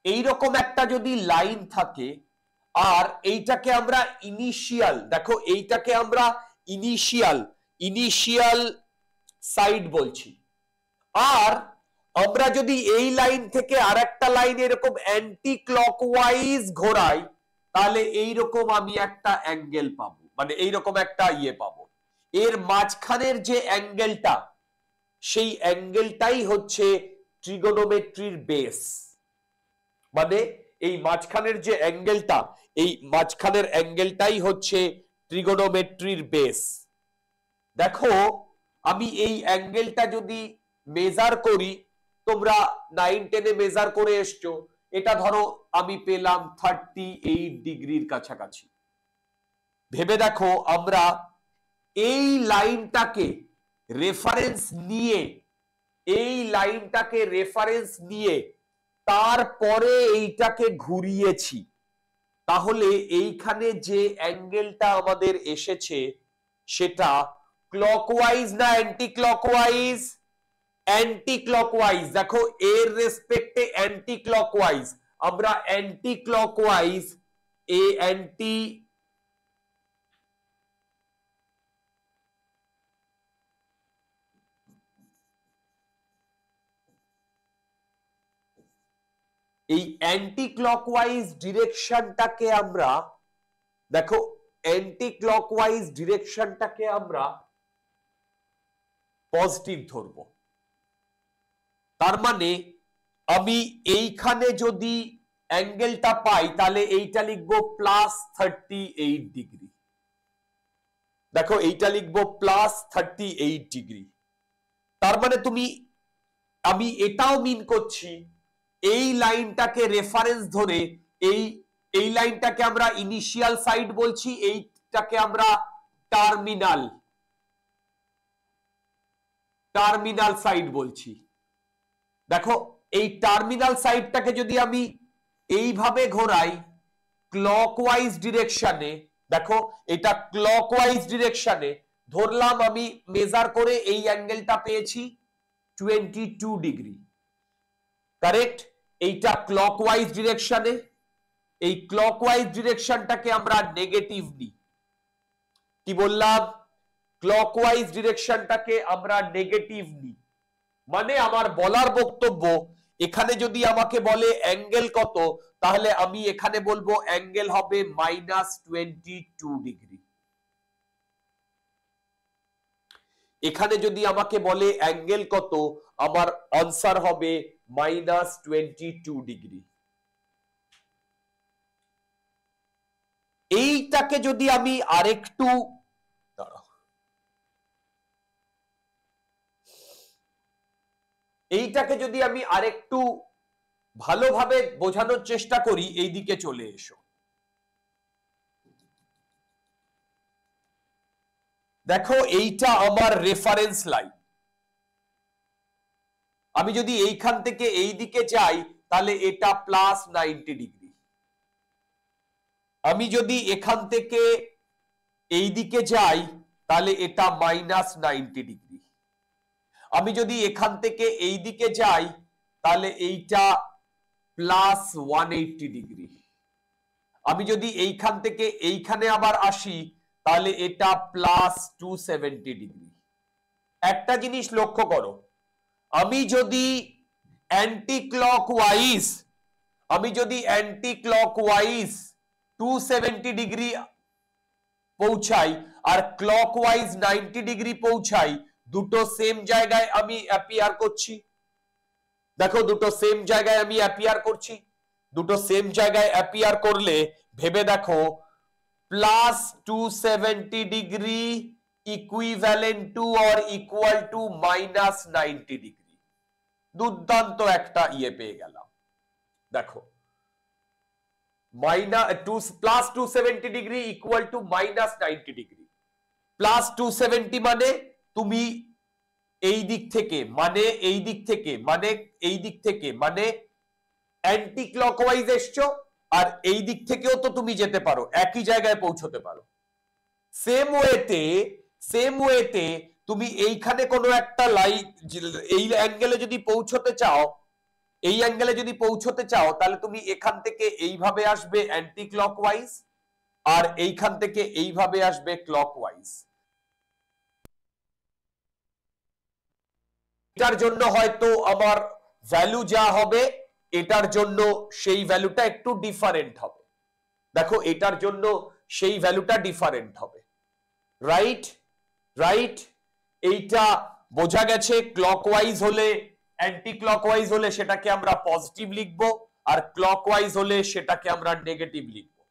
এইরকম একটা যদি লাইন থাকে আর এইটাকে আমরা ইনিশিয়াল, দেখো এইটাকে আমরা ইনিশিয়াল সাইড বলছি, আর আমরা যদি এই লাইন থেকে আরেকটা লাইন এরকম অ্যান্টি ক্লকওয়াইজ ঘোরাই তাহলে এইরকম আমি একটা অ্যাঙ্গেল পাবো, মানে এইরকম একটা পাবো। এর মাঝখানের যে অ্যাঙ্গেলটা সেই অ্যাঙ্গেলটাই হচ্ছে ট্রিগোনোমেট্রির বেস, মানে এই মাঝখানের যে অ্যাঙ্গেলটা, এই মাঝখানের অ্যাঙ্গেলটাই হচ্ছে ট্রিগোনোমেট্রির বেস। দেখো আমি এই অ্যাঙ্গেলটা যদি মেজার করি, তোমরা 9-10 মেজার করে এসছো, এটা ধরো আমি পেলাম 38 ডিগ্রির কাছাকাছি। ভেবে দেখো আমরা এই লাইনটাকে রেফারেন্স নিয়ে তারপরে এইটাকে ঘুরিয়েছি, তাহলে এইখানে যে অ্যাঙ্গেলটা আমাদের এসেছে সেটা ক্লকওয়াইজ না অ্যান্টি ক্লকওয়াইজ? Anti clockwise. দেখো এর রেসপেক্টে অ্যান্টি ক্লকওয়াইজ, আমরা অ্যান্টি ক্লকওয়াইজ এই অ্যান্টি ক্লকওয়াইজ ডিরেকশনটাকে আমরা, দেখো অ্যান্টি ক্লকওয়াইজ ডিরেকশনটাকে আমরা পজিটিভ ধরবো। তার মানে আমি এইখানে যদি অ্যাঙ্গেলটা পাই তাহলে এইটা লিখবো +38 ডিগ্রি। দেখো এইটা লিখবো +38 ডিগ্রি। তার মানে আমি এটাও মিন করছি এই লাইনটাকে রেফারেন্স ধরে, এই লাইনটাকে আমরা ইনিশিয়াল সাইড বলছি, এইটাকে আমরা টার্মিনাল সাইড বলছি। দেখো এই টার্মিনাল সাইডটাকে যদি আমি এইভাবে ঘোরাই ক্লকওয়াইজ ডিরেকশনে, দেখো এটা ক্লকওয়াইজ ডিরেকশনে ধরলাম, আমি মেজার করে এই অ্যাঙ্গেলটা পেয়েছি 22 ডিগ্রি, কারেক্ট? এইটা ক্লকওয়াইজ ডিরেকশনে, এই ক্লকওয়াইজ ডিরেকশনটাকে আমরা নেগেটিভ নিই। কি বললাম? ক্লকওয়াইজ ডিরেকশনটাকে আমরা নেগেটিভ নিই। মানে আমার বলার বক্তব্য, এখানে যদি আমাকে বলে অ্যাঙ্গেল কত, তাহলে আমি এখানে বলবো অ্যাঙ্গেল হবে -22 ডিগ্রি। এখানে যদি আমাকে বলে অ্যাঙ্গেল কত, আমার আনসার হবে -22 ডিগ্রি। এইটাকে যদি আমি আরেকটু ভালোভাবে বোঝানোর চেষ্টা করি, এই দিকে চলে এসো। দেখো এইটা আমার রেফারেন্স লাইন। আমি যদি এইখান থেকে এই দিকে যাই তাহলে এটা +90 ডিগ্রি। আমি যদি এখান থেকে এই দিকে যাই তাহলে এটা -90 ডিগ্রি। আমি যদি এখান থেকে এই দিকে যাই তাহলে এইটা +180 ডিগ্রি। আমি যদি এইখান থেকে এইখানে আবার আসি তাহলে এটা +270 ডিগ্রি। একটা জিনিস লক্ষ্য করো, আমি যদি অ্যান্টি ক্লকওয়াইজ 270 ডিগ্রি পৌঁছাই আর ক্লকওয়াইজ 90 ডিগ্রি পৌঁছাই, দুটো সেম জায়গায় আমি অ্যাপিয়ার করছি। দেখো দুটো সেম জায়গায় আমি অ্যাপিয়ার করছি। দুটো সেম জায়গায় অ্যাপিয়ার করলে ভেবে দেখো +270 degree equivalent to or equal to -90 degree. দুর্দান্ত একটা পেয়ে গেলাম। দেখো +270 ডিগ্রি ইকুয়াল টু -90 ডিগ্রি। +270 মানে তুমি এই দিক থেকে মানে অ্যান্টি ক্লকওয়াইজ এসছো, আর এই দিক থেকেও তো তুমি যেতে পারো, একই জায়গায় পৌঁছতে পারো। সেম ওয়েতে তুমি এইখানে কোনো একটা লাইন, এই অ্যাঙ্গেলে যদি পৌঁছতে চাও এই অ্যাঙ্গেলে যদি পৌঁছতে চাও তাহলে তুমি এখান থেকে এইভাবে আসবে অ্যান্টি ক্লকওয়াইজ, আর এইখান থেকে এইভাবে আসবে ক্লকওয়াইজ। এটার জন্য হয়তো আমার ভ্যালু যা হবে এটার জন্য সেই ভ্যালুটা একটু ডিফারেন্ট হবে। দেখো এটার জন্য সেই ভ্যালুটা ডিফারেন্ট হবে, রাইট রাইট। এইটা বোঝা গেছে। ক্লকওয়াইজ হলে অ্যান্টি ক্লকওয়াইজ হলে সেটাকে আমরা পজিটিভ লিখবো, আর ক্লকওয়াইজ হলে সেটাকে আমরা নেগেটিভ লিখবো।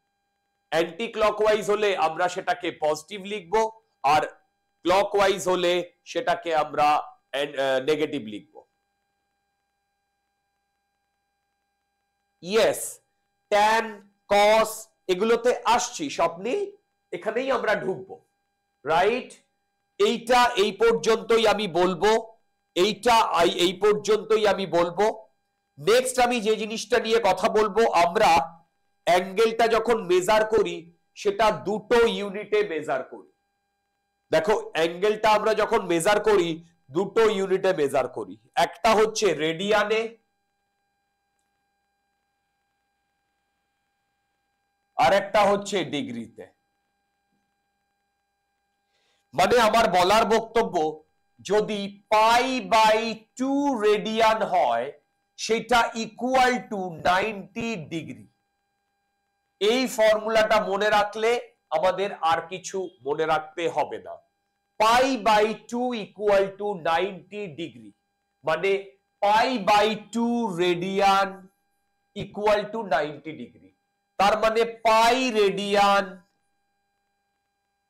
অ্যান্টি ক্লকওয়াইজ হলে আমরা সেটাকে পজিটিভ লিখবো, আর ক্লকওয়াইজ হলে সেটাকে আমরা নেগেটিভ লিখবো। ইয়েস, ট্যান কস এগুলোতে আসছি, স্বপ্নে এখানেই আমরা ঢুকবো, রাইট। এইটা এই পর্যন্তই আমি বলবো, এইটা এই পর্যন্তই আমি বলবো। নেক্সট আমি যে জিনিসটা নিয়ে কথা বলবো, আমরা অ্যাঙ্গেলটা যখন মেজার করি সেটা দুটো ইউনিটে মেজার করি। দেখো অ্যাঙ্গেলটা আমরা যখন মেজার করি দুটো ইউনিটে মেজার করি, একটা হচ্ছে রেডিয়ানে আর একটা হচ্ছে ডিগ্রিতে। মানে আমার বলার বক্তব্য, যদি π/2 রেডিয়ান হয় সেটা ইকুয়াল টু 90 ডিগ্রি। এই ফর্মুলাটা মনে রাখলে আমাদের আর কিছু মনে রাখতে হবে না। π/2 ইকুয়াল টু 90 ডিগ্রি, মানে π/2 রেডিয়ান ইকুয়াল টু 90 ডিগ্রি। তার মানে পাই radian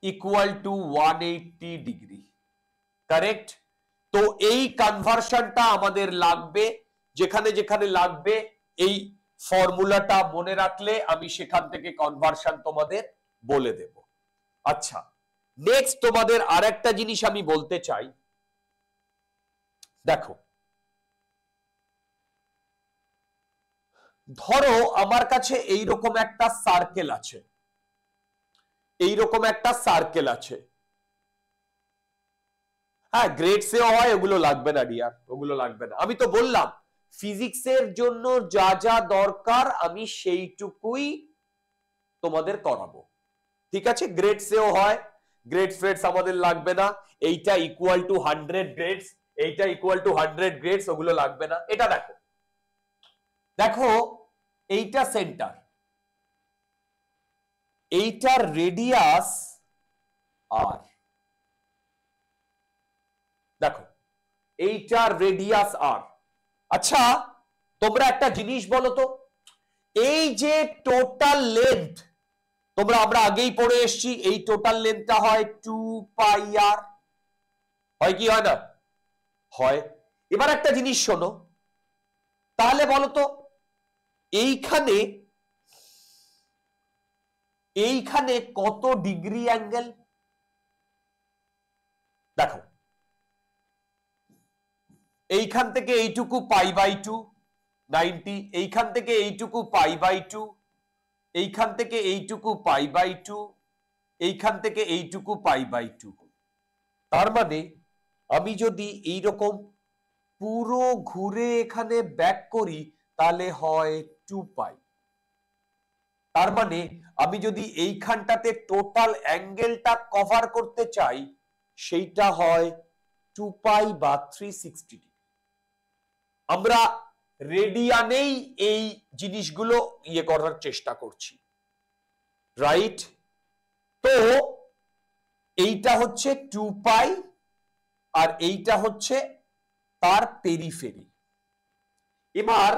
equal to 180 degree, correct. তো এই কনভার্সনটা আমাদের লাগবে, যেখানে যেখানে লাগবে এই ফর্মুলাটা মনে রাখলে আমি সেখান থেকে কনভার্সন তোমাদের বলে দেব। আচ্ছা, নেক্সট তোমাদের আরেকটা জিনিস আমি বলতে চাই। দেখো, ধরো আমার কাছে এইরকম একটা সার্কেল আছে, এইরকম একটা সার্কেল আছে। হ্যাঁ, গ্রেডসেও হয়, ওগুলো লাগবে না ডিয়ার, ওগুলো লাগবে না। আমি তো বললাম ফিজিক্সের জন্য যা যা দরকার আমি সেইটুকুই তোমাদের করাবো, ঠিক আছে। গ্রেডসেও হয়, গ্রেডস ফ্রেডস আমাদের লাগবে না। এইটা ইকুয়াল টু 100 গ্রেডস, এইটা ইকুয়াল টু 100 গ্রেডস, ওগুলো লাগবে না। এটা দেখো, দেখো এইটা সেন্টার, এইটার রেডিয়াস আর, দেখো এইটার রেডিয়াস আর। আচ্ছা, তোমরা একটা জিনিস বলো তো, এই যে টোটাল লেন্থ, তোমরা আমরা আগেই পড়ে এসেছি, এই টোটাল লেন্থটা হয় 2πr, হয় কি হয় না? হয়। এবার একটা জিনিস শোনো, তাহলে বলো তো এইখানে এইখানে কত ডিগ্রি অ্যাঙ্গেল? দেখো এইখান থেকে এইটুকু π/2 90, এইখান থেকে এইটুকু π/2, এইখান থেকে এইটুকু π/2, এইখান থেকে এইটুকু π/2। তার মানে আমি যদি এইরকম পুরো ঘুরে এখানে ব্যাক করি তাহলে হয় 2π। তার মানে আমি যদি এইখানটাতে টোটাল অ্যাঙ্গেলটা কভার করতে চাই সেইটা হয় 2π বা 360 ডিগ্রি। আমরা রেডিয়ানেই এই জিনিসগুলো ইয়ে করার চেষ্টা করছি, রাইট। তো এইটা হচ্ছে 2π আর এইটা হচ্ছে তার পেরিফেরি। এবার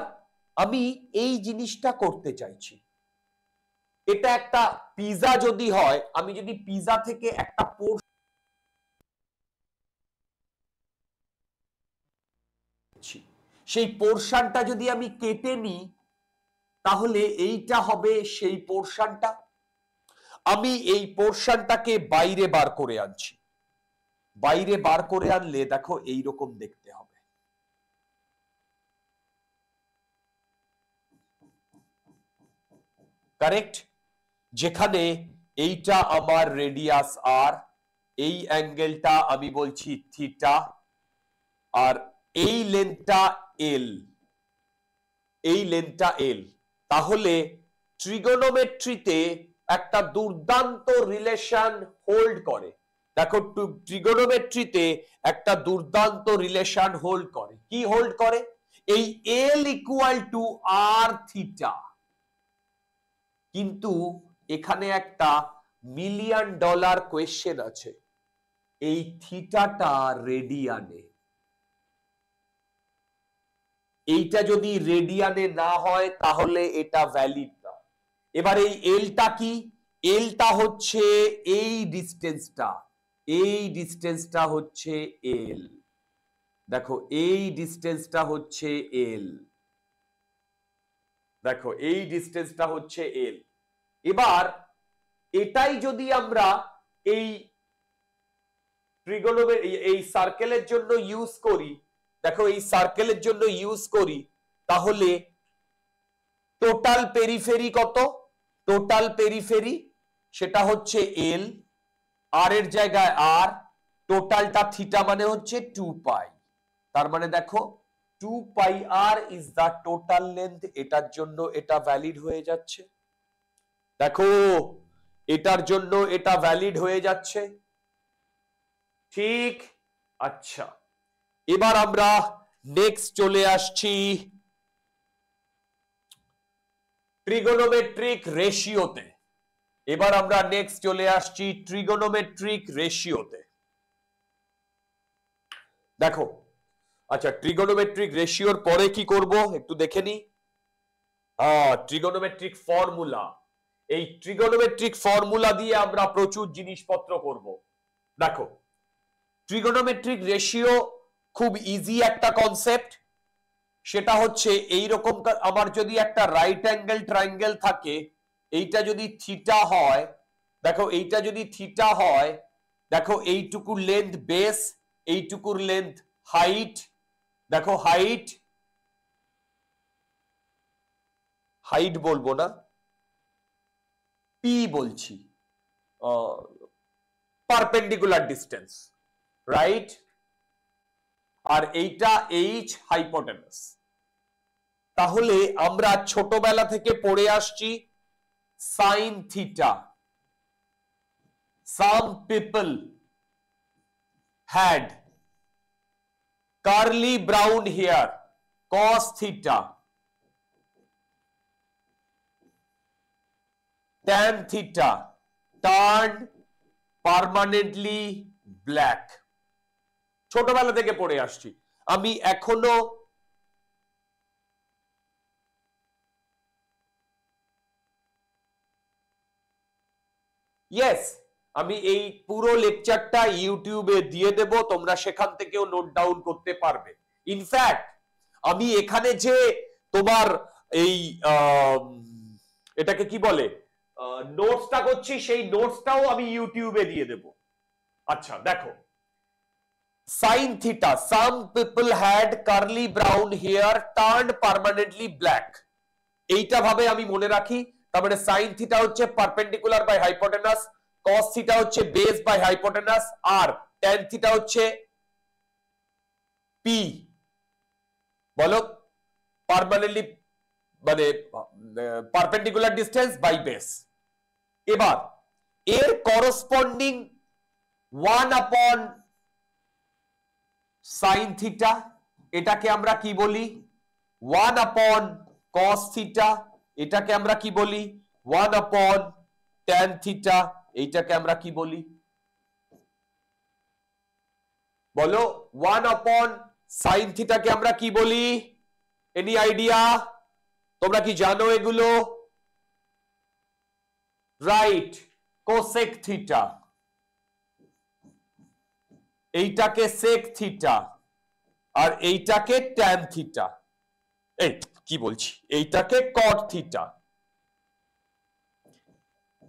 আমি এই জিনিসটা করতে চাইছি, এটা একটা পিজা যদি হয়, আমি যদি পিজা থেকে একটা সেই পোরশনটা যদি আমি কেটে নিই তাহলে এইটা হবে সেই পোরশনটা। আমি এই পোরশনটাকে বাইরে বার করে আনছি, বাইরে বার করে আনলে দেখো এইরকম দেখতে হবে। কারেক্ট। যেখানে এইটা আমার রেডিয়াস আর, এই অ্যাঙ্গেলটা আমি বলছি থিটা, আর এই লেন্থটা এল, এই লেন্থটা এল। তাহলে ট্রিগোনোমেট্রিতে একটা দুর্দান্ত রিলেশন হোল্ড করে। দেখো ট্রিগোনোমেট্রিতে একটা দুর্দান্ত রিলেশন হোল্ড করে। কি হোল্ড করে? এই L equal to R theta. কিন্তু এখানে একটা $1,000,000 কোয়েশ্চেন আছে, এই থিটাটা রেডিয়ানে। এইটা যদি রেডিয়ানে না হয় তাহলে এটা ভ্যালিড না। এবার এই এলটা কি? এলটা হচ্ছে এই ডিস্টেন্সটা, এই ডিস্টেন্সটা হচ্ছে এল। দেখো এই ডিস্টেন্সটা হচ্ছে এল, দেখো এই ডিস্টেন্সটা হচ্ছে এল। এবার এটাই যদি আমরা এই এই সার্কেলের জন্য ইউজ করি, দেখো এই সার্কেলের জন্য ইউজ করি, তাহলে টোটাল পেরিফেরি কত? টোটাল পেরিফেরি সেটা হচ্ছে এল, আর এর জায়গায় আর, টোটালটা থিটা মানে হচ্ছে 2 পাই। তার মানে দেখো 2 পাই আর ইজ দা টোটাল লেন্থ। এটার জন্য এটা ভ্যালিড হয়ে যাচ্ছে। দেখো এটার জন্য এটা ভ্যালিড হয়ে যাচ্ছে, ঠিক? আচ্ছা, এবার আমরা নেক্সট চলে আসছি ট্রিগোনোমেট্রিক রেশিওতে। এবার আমরা নেক্সট চলে আসছি ট্রিগোনোমেট্রিক রেশিওতে। দেখো, আচ্ছা ট্রিগোনোমেট্রিক রেশিওর পরে কি করব একটু দেখে নি। Trigonometric formula. এই ট্রিগোনোমেট্রিক ফর্মুলা দিয়ে আমরা প্রচুর জিনিসপত্র করব। দেখো ট্রিগোনোমেট্রিক রেশিও খুব ইজি একটা কনসেপ্ট। সেটা হচ্ছে এই রকম, আমার যদি একটা রাইট অ্যাঙ্গেল ট্রায়াঙ্গেল থাকে, এইটা যদি থিটা হয়, দেখো এইটা যদি থিটা হয়, দেখো এইটুকুর লেন্থ বেস, এইটুকুর লেন্থ হাইট। দেখো হাইট, হাইট বলবো না, পি বলছি, পারপেন্ডিকুলার ডিস্টেন্স, রাইট? আর এইটা এইচ হাইপোটেনাস। তাহলে আমরা ছোটবেলা থেকে পড়ে আসছি sine theta. Some people had curly brown hair, cos theta, tan theta turn permanently black. ছোটবেলা থেকে পড়ে আসছি। আমি এখনো ইয়েস, আমি এই পুরো লেকচারটা ইউটিউবে দিয়ে দেব, তোমরা সেখান থেকেও নোট ডাউন করতে পারবে। ইনফ্যাক্ট আমি এখানে যে তোমার এই এটাকে কি বলে নোটসটা করছি, সেই নোটসটাও আমি ইউটিউবে দিয়ে দেব। আচ্ছা দেখো, sine theta, some people had curly brown hair turned permanently black, এইটা ভাবে আমি মনে রাখি। তার মানে সাইন থিটা হচ্ছে perpendicular by hypotenuse, cos theta হচ্ছে বেস বাই হাইপোটেনাস, আর ট্যান থিটা হচ্ছে পি, বলো, পার্মানেন্টলি মানে পারপেন্ডিকুলার ডিস্টেন্স বাই বেস। এবার এর করসপন্ডিং 1 / সাইন থিটা, এটাকে আমরা কি বলি? 1 / cos থিটা, এটাকে আমরা কি বলি? 1 / tan থিটা, এইটাকে আমরা কি বলি বলো? 1 / সাইন থিটাকে আমরা কি বলি? Any idea? তোমরা কি জানো এগুলো? Right, cosec theta. এইটাকে সেক থিটা, আর এইটাকে ট্যান থিটা। এই কি বলছি, এইটাকে কট থিটা।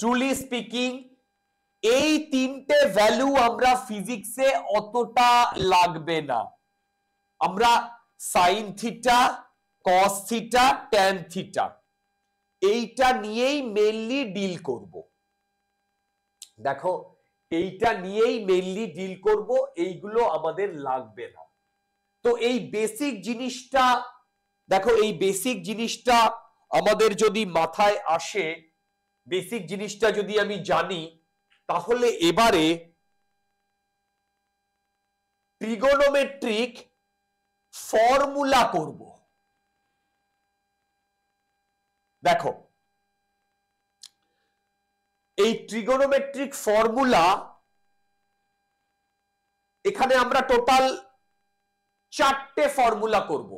ট্রুলি স্পিকিং এই তিনটে ভ্যালু আমরা ফিজিক্সে অতটা লাগবে না। আমরা সাইন থিটা, কস থিটা, ট্যান থিটা এইটা নিয়েই মেইনলি ডিল করব। দেখো এইটা নিয়েই মেইনলি ডিল করব, এইগুলো আমাদের লাগবে না। তো এই বেসিক জিনিসটা দেখো এই বেসিক জিনিসটা আমাদের যদি মাথায় আসে, বেসিক জিনিসটা যদি আমি জানি, তাহলে এবারে ট্রিগোনোমেট্রিক ফর্মুলা করব। দেখো এই ট্রিগোনোমেট্রিক ফর্মুলা, এখানে আমরা টোটাল 4টে ফর্মুলা করব।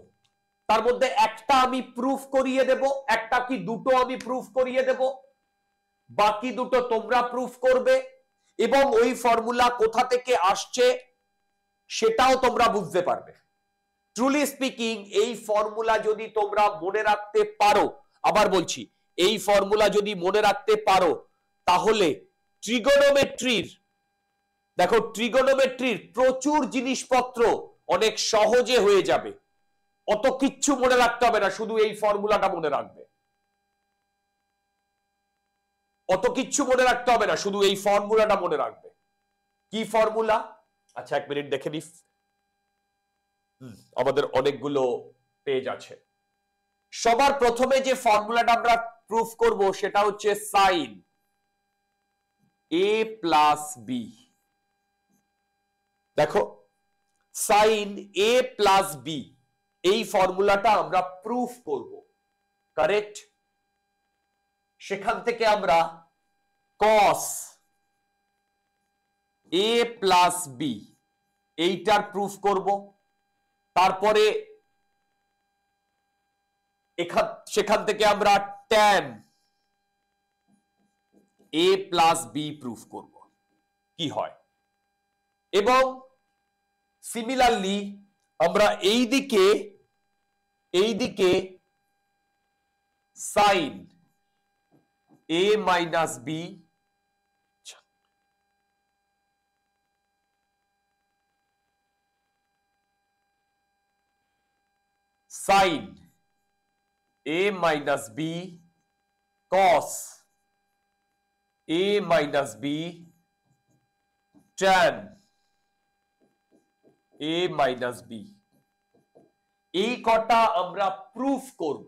তার মধ্যে একটা আমি প্রুফ করিয়ে দেব, একটা কি দুটো আমি প্রুফ করিয়ে দেব, বাকি দুটো তোমরা প্রুফ করবে, এবং ওই ফর্মুলা কোথা থেকে আসছে সেটাও তোমরা বুঝতে পারবে। ট্রুলি স্পিকিং এই ফর্মুলা যদি তোমরা মনে রাখতে পারো, আবার বলছি, এই ফর্মুলা যদি মনে রাখতে পারো, তাহলে ট্রিগোনোমেট্রির, দেখো ট্রিগোনোমেট্রির প্রচুর জিনিসপত্র অনেক সহজে হয়ে যাবে। অত কিচ্ছু মনে রাখতে হবে না, শুধু এই ফর্মুলাটা মনে রাখবে। অত কিচ্ছু মনে রাখতে হবে না, শুধু এই ফর্মুলাটা মনে রাখবে। কি ফর্মুলা? আচ্ছা এক মিনিট দেখে নি, আমাদের অনেকগুলো পেজ আছে। সবার প্রথমে যে ফর্মুলাটা আমরা প্রুফ করব সেটা হচ্ছে সাইন a প্লাস বি। দেখো সাইন a প্লাস বি, এই ফর্মুলাটা আমরা প্রুফ করব, কারেক্ট? সেখান থেকে আমরা cos a প্লাস বি এইটার প্রুফ করব। তারপরে সেখান থেকে আমরা tan a plus B proof করব, কি হয়। এবং সিমিলারলি আমরা এই দিকে sine a minus B, sine a minus B cos a minus B tan a minus B, এই কটা আমরা প্রুফ করব।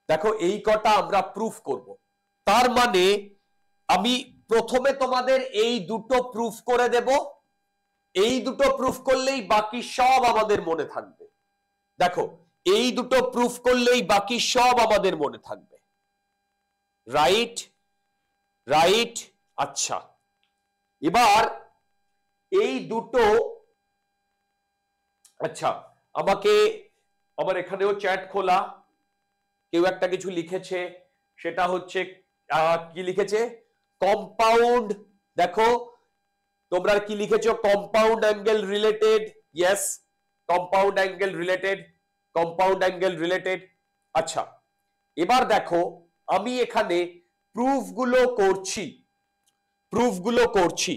দেখো এই কটা আমরা প্রুফ করব, তার মানে আমি প্রথমে তোমাদের এই দুটো প্রুফ করে দেব, এই দুটো প্রুফ করলেই বাকি সব আমাদের মনে থাকবে। দেখো এই দুটো প্রুফ করলেই বাকি সব আমাদের মনে থাকবে, রাইট? রাইট। আচ্ছা এবার এই দুটো, আচ্ছা আমার এখানেও চ্যাট খোলা, কেউ একটা কিছু লিখেছে, সেটা হচ্ছে কি লিখেছে? কম্পাউন্ড। দেখো তোমরা কি লিখেছো? Compound angle related. Yes, compound angle related, compound angle related. আচ্ছা এবার দেখো আমি এখানে প্রুফগুলো করছি।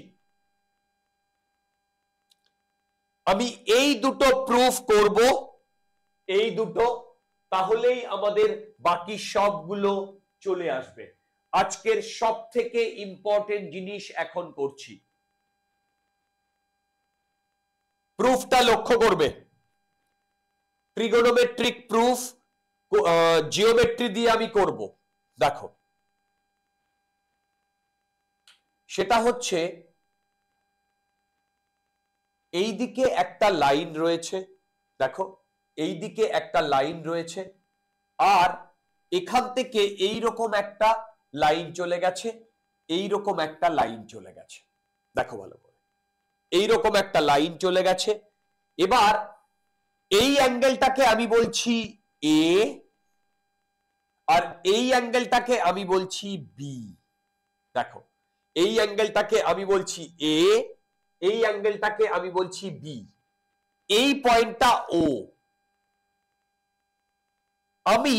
আমি এই দুটো প্রুফ করব, এই দুটো, তাহলেই আমাদের বাকি সবগুলো চলে আসবে। আজকের সব থেকে ইম্পর্টেন্ট জিনিস এখন করছি, প্রুফটা লক্ষ্য করবে। ট্রিগোনোমেট্রিক প্রুফ জিওমেট্রি দিয়ে আমি করব। দেখো সেটা হচ্ছে এই দিকে একটা লাইন রয়েছে, দেখো এই দিকে একটা লাইন রয়েছে, আর এখান থেকে এইরকম একটা লাইন চলে গেছে, এইরকম একটা লাইন চলে গেছে। দেখো ভালো করে, এইরকম একটা লাইন চলে গেছে। এবার এই অ্যাঙ্গেলটাকে আমি বলছি এ, আর এই অ্যাঙ্গেলটাকে আমি বলছি বি। দেখো এই অ্যাঙ্গেলটাকে আমি বলছি এ, এই অ্যাঙ্গেলটাকে আমি বলছি বি, এই পয়েন্টটা ও। আমি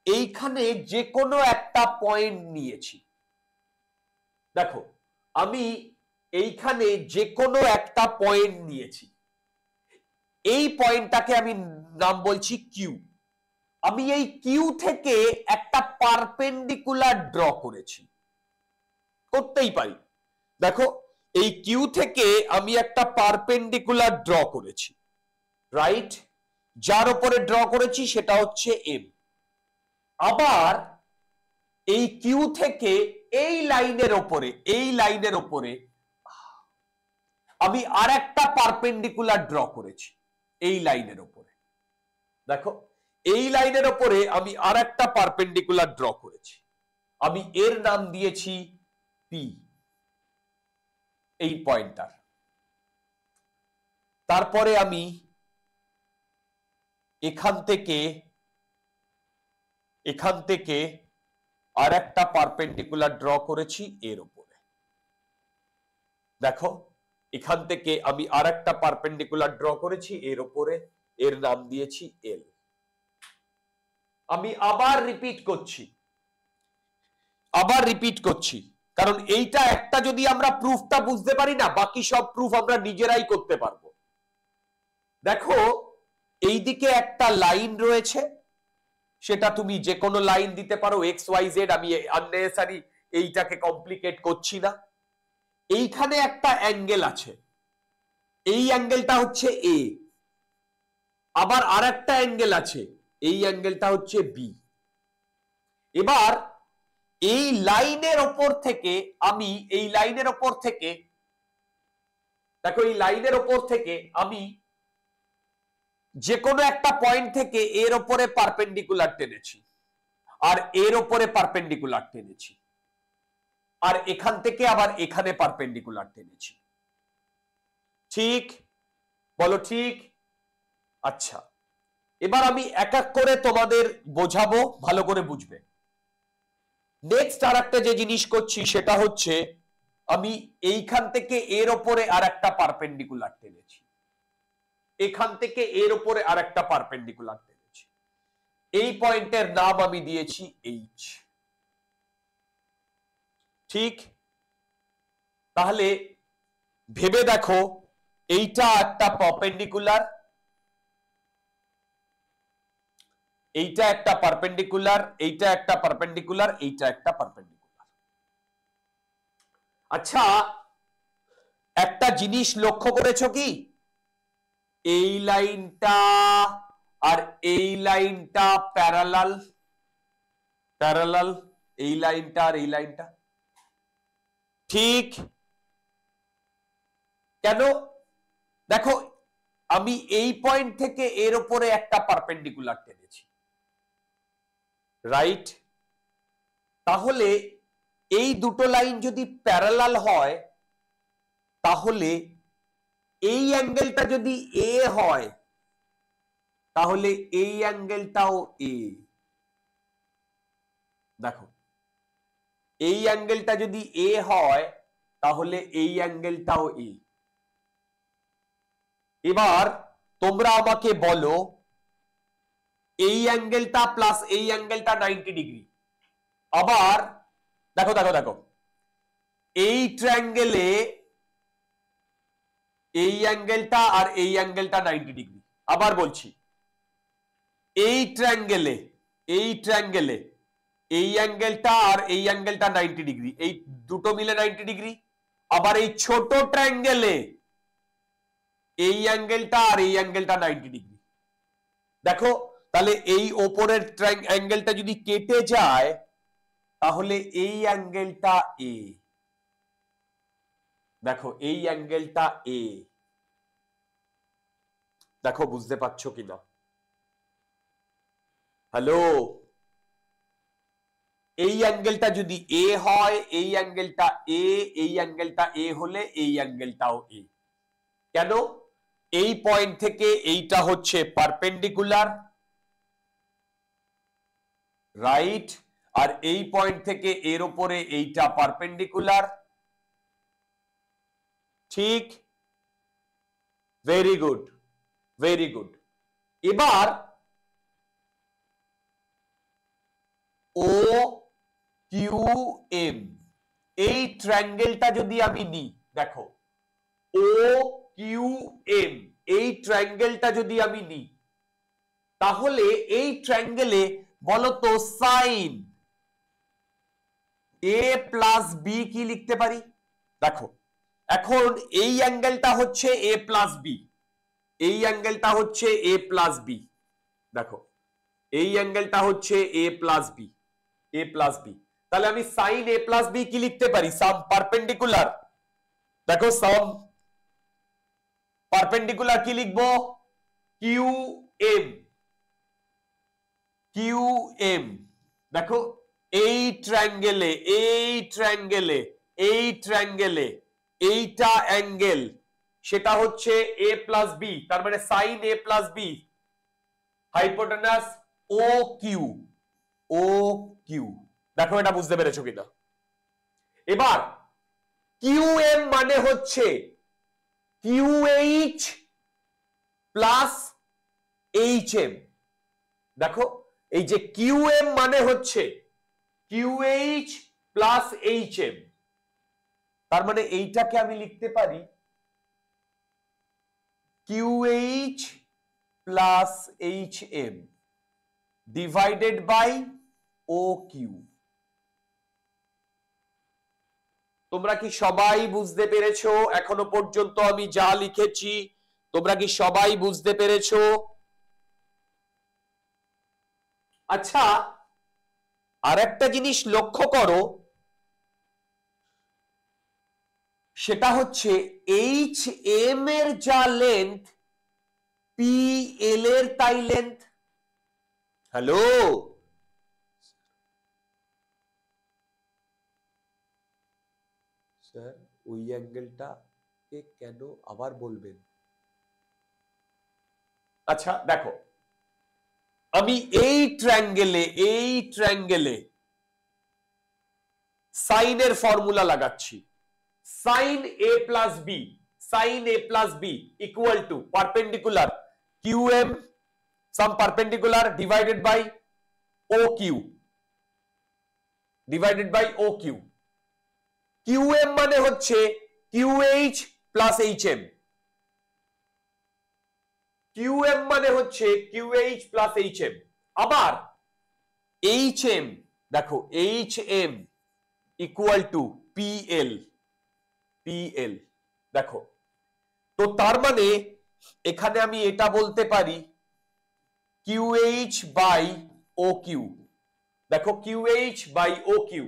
এইখানে যে কোনো একটা পয়েন্ট নিয়েছি, দেখো আমি এইখানে যে কোনো একটা পয়েন্ট নিয়েছি, এই পয়েন্টটাকে আমি নাম বলছি কিউ। আমি এই কিউ থেকে একটা পারপেন্ডিকুলার ড্র করেছি, করতেই পারি। দেখো এই কিউ থেকে আমি একটা পারপেন্ডিকুলার ড্র করেছি, রাইট, যার উপরে ড্র করেছি সেটা হচ্ছে এম। আবার এই কিউ থেকে এই লাইনের ওপরে আমি আর একটা পারপেন্ডিকুলার ড্র করেছি এই লাইনের ওপরে। দেখো, এই লাইনের ওপরে আমি আর একটা পারপেন্ডিকুলার ড্র করেছি, আমি এর নাম দিয়েছি পি, এই পয়েন্টার। তারপরে আমি এখান থেকে আর একটা পারপেন্ডিকুলার ড্র করেছি এর উপরে। দেখো, এখান থেকে আমি আর একটা পারপেন্ডিকুলার ড্র করেছি এর উপরে, এর নাম দিয়েছি এল। আমি আবার রিপিট করছি, কারণ এইটা একটা যদি আমরা প্রুফটা বুঝতে পারি না, বাকি সব প্রুফ আমরা নিজেরাই করতে পারবো। দেখো, এইদিকে একটা লাইন রয়েছে, সেটা তুমি যে কোনো লাইন দিতে পারো, এক্স ওয়াই জেড, আমি আননেসেসারি এইটাকে কমপ্লিকেট করছি না। এইখানে একটা অ্যাঙ্গেল আছে, এই অ্যাঙ্গেলটা হচ্ছে এ, আবার আর একটা অ্যাঙ্গেল আছে, এই অ্যাঙ্গেলটা হচ্ছে বি। এবার এই লাইনের ওপর থেকে দেখো, এই লাইনের ওপর থেকে আমি যে কোনো একটা পয়েন্ট থেকে এর ওপরে পারপেন্ডিকুলার টেনেছি, আর এর ওপরে পারপেন্ডিকুলার টেনেছি, আর এখান থেকে আবার এখানে পারপেন্ডিকুলার টেনেছি। ঠিক? বলো ঠিক? আচ্ছা, এবার আমি এক এক করে তোমাদের বোঝাবো, ভালো করে বুঝবে। নেক্সট আর একটা যে জিনিস করছি সেটা হচ্ছে, আমি এইখান থেকে এর ওপরে আর একটা পারপেন্ডিকুলার টেনেছি, এখান থেকে এর ওপরে আর একটা পারপেন্ডিকুলার টেনেছি, এই পয়েন্টের নাম আমি দিয়েছি এইচ। ঠিক? তাহলে ভেবে দেখো, এইটা একটা পারপেন্ডিকুলার, এইটা একটা পারপেন্ডিকুলার, এইটা একটা পারপেন্ডিকুলার, এইটা একটা পারপেন্ডিকুলার। আচ্ছা, একটা জিনিস লক্ষ্য করেছো কি, এই লাইনটা আর এই লাইনটা প্যারালাল, এই লাইনটা আর এই লাইনটা। ঠিক? কেন? দেখো, আমি এই পয়েন্ট থেকে এর উপরে একটা পারপেন্ডিকুলার টেনেছি, রাইট? তাহলে এই দুটো লাইন যদি প্যারালাল হয়, তাহলে এই অ্যাঙ্গেলটা যদি এ হয়, তাহলে এই অ্যাঙ্গেলটাও এ। দেখো, এই অ্যাঙ্গেলটা যদি এ হয়, তাহলে এই অ্যাঙ্গেলটাও এ। এবার তোমরা আমাকে বলো, এই অ্যাঙ্গেলটা প্লাস এই অ্যাঙ্গেলটা 90 ডিগ্রি। আবার দেখো দেখো দেখো, এই ট্রায়াঙ্গেলে এই অ্যাঙ্গেলটা আর এই অ্যাঙ্গেলটা 90 ডিগ্রি। আবার বলছি, এই ট্রায়াঙ্গেলে এই অ্যাঙ্গেলটা আর এই অ্যাঙ্গেলটা 90 ডিগ্রি, এই দুটো মিলে 90 ডিগ্রি। আবার এই ছোট ট্রায়াঙ্গেলে এই অ্যাঙ্গেলটা আর এই অ্যাঙ্গেলটা 90 ডিগ্রি। দেখো, তাহলে এই ওপরের অ্যাঙ্গেলটা যদি কেটে যায়, তাহলে এই অ্যাঙ্গেলটা এ। দেখো, এই অ্যাঙ্গেলটা এ। দেখো, বুঝতে পারছো কিনা? হ্যালো, এই অ্যাঙ্গেলটা যদি এ হয়, এই অ্যাঙ্গেলটা এ, এই অ্যাঙ্গেলটা এ হলে এই অ্যাঙ্গেলটাও এ। কেন? এই পয়েন্ট থেকে এইটা হচ্ছে পারপেন্ডিকুলার, রাইট? আর এই পয়েন্ট থেকে এর উপরে এইটা পারপেন্ডিকুলার। ঠিক? Very good, very good. এবার ও কিউ এম, এই ট্রায়াঙ্গেলটা যদি আমি নিই, দেখো, ও কিউ এম, এই ট্রায়াঙ্গেলটা যদি আমি নিই, তাহলে এই ট্রায়াঙ্গেলে বলতো সাইন এ প্লাস বি কি লিখতে পারি? দেখো, এখন এই অ্যাঙ্গেলটা হচ্ছে এ প্লাস বি, এই অ্যাঙ্গেলটা হচ্ছে এ প্লাস বি, দেখো এই অ্যাঙ্গেলটা হচ্ছে এ প্লাস বি, এ প্লাস বি, তাহলে আমি সাইন এ প্লাস বি কি লিখতে পারি? সাম পারপেন্ডিকুলার, দেখো সাম পারপেন্ডিকুলার কি লিখবো? কিউ এম, কিউ এম, দেখো এই ট্রায়াঙ্গেলে, এই ট্রায়াঙ্গেলে, এই ট্রায়াঙ্গেলে এইটা অ্যাঙ্গেল, সেটা হচ্ছে এ প্লাস বি, তার মানে sine A plus B, hypotenuse O Q, O Q, দেখো এটা বুঝতে পেরেছো কিনা? এবার কিউ এম মানে হচ্ছে Q H plus H M, দেখো এই যে কিউ এম মানে হচ্ছে Q H plus H M, তার মানে এইটাকে আমি লিখতে পারি Q H plus H M divided by O Q. তোমরা কি সবাই বুঝতে পেরেছো? এখনো পর্যন্ত আমি যা লিখেছি তোমরা কি সবাই বুঝতে পেরেছো? আচ্ছা, আর একটা জিনিস লক্ষ্য করো, সেটা হচ্ছে এইচ এম এর যা লেন্থ পি এল এর তাই লেন্থ। হ্যালো, স্যার ওই অ্যাঙ্গেলটা কে কেন আবার বলবেন? আচ্ছা দেখো, আমি এই ট্রায়াঙ্গেলে সাইনের ফর্মুলা লাগাচ্ছি, sine A plus B, sine A plus B equal to perpendicular Q M sum perpendicular divided by O Q, divided by O Q. Q M মানে হচ্ছে Q H plus H M, Q M মানে হচ্ছে Q H plus H M, আবার H M, দেখো H M equal to PL, PL, দেখো তো তার মানে এখানে আমি এটা বলতে পারি Q H by O Q, দেখো Q H by O Q,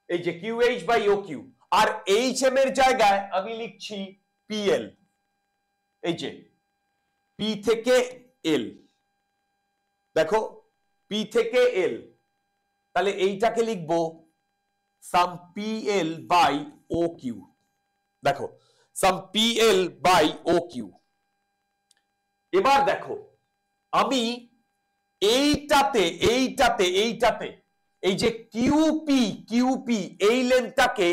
এই যে Q H by O Q, আর এইচ এম এর জায়গায় আমি লিখছি পিএল, এই যে পি থেকে এল, দেখো পি থেকে এল, তাহলে এইটাকে লিখবো সাম পিএল বাই ও কিউ, দেখো সাম পিএল বাই ও কিউ। এবার দেখো আমি এইটাতে এইটাতে এইটাতে এই যে কিউপি, কিউপি এই লেন্থটাকে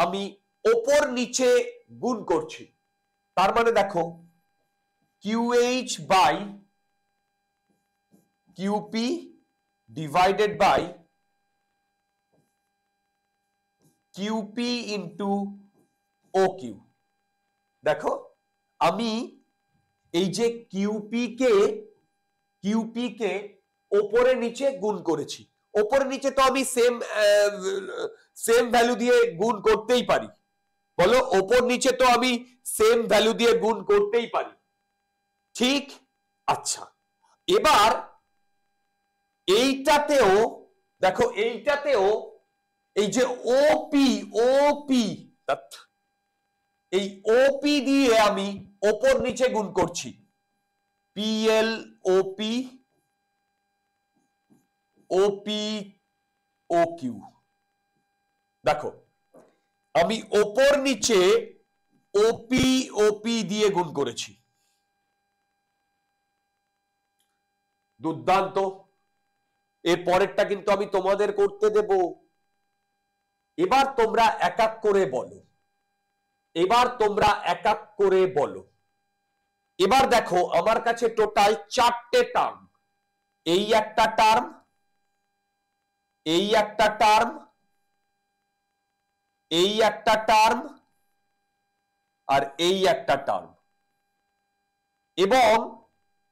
আমি ওপর নিচে গুণ করছি, তার মানে দেখো QH by QP divided by QP into O Q. দেখো আমি এই যে কিউপি কে ওপরে নিচে গুণ করেছি, ওপরে নিচে তো আমি সেম ভ্যালু দিয়ে গুণ করতেই পারি, বলো ওপর নিচে তো আমি সেম ভ্যালু দিয়ে গুণ করতেই পারি, ঠিক? আচ্ছা, এবার এইটাতেও দেখো, এইটাতেও এই যে ওপি, ওপি, এই ওপি দিয়ে আমি ওপর নিচে গুণ করছি, পিএল ওপি, ওপি ও কিউ, দেখো আমি ওপর নিচে ওপি ওপি দিয়ে গুণ করেছি, দুর্দান্ত। এর পরেরটা কিন্তু আমি তোমাদের করতে দেব। এবার তোমরা এক এক করে বলো, এবার তোমরা এক এক করে বলো। এবার দেখো আমার কাছে টোটাল 4টে টার্ম, এই একটা টার্ম, এই একটা টার্ম, এই একটা টার্ম, আর এই একটা টার্ম, এবং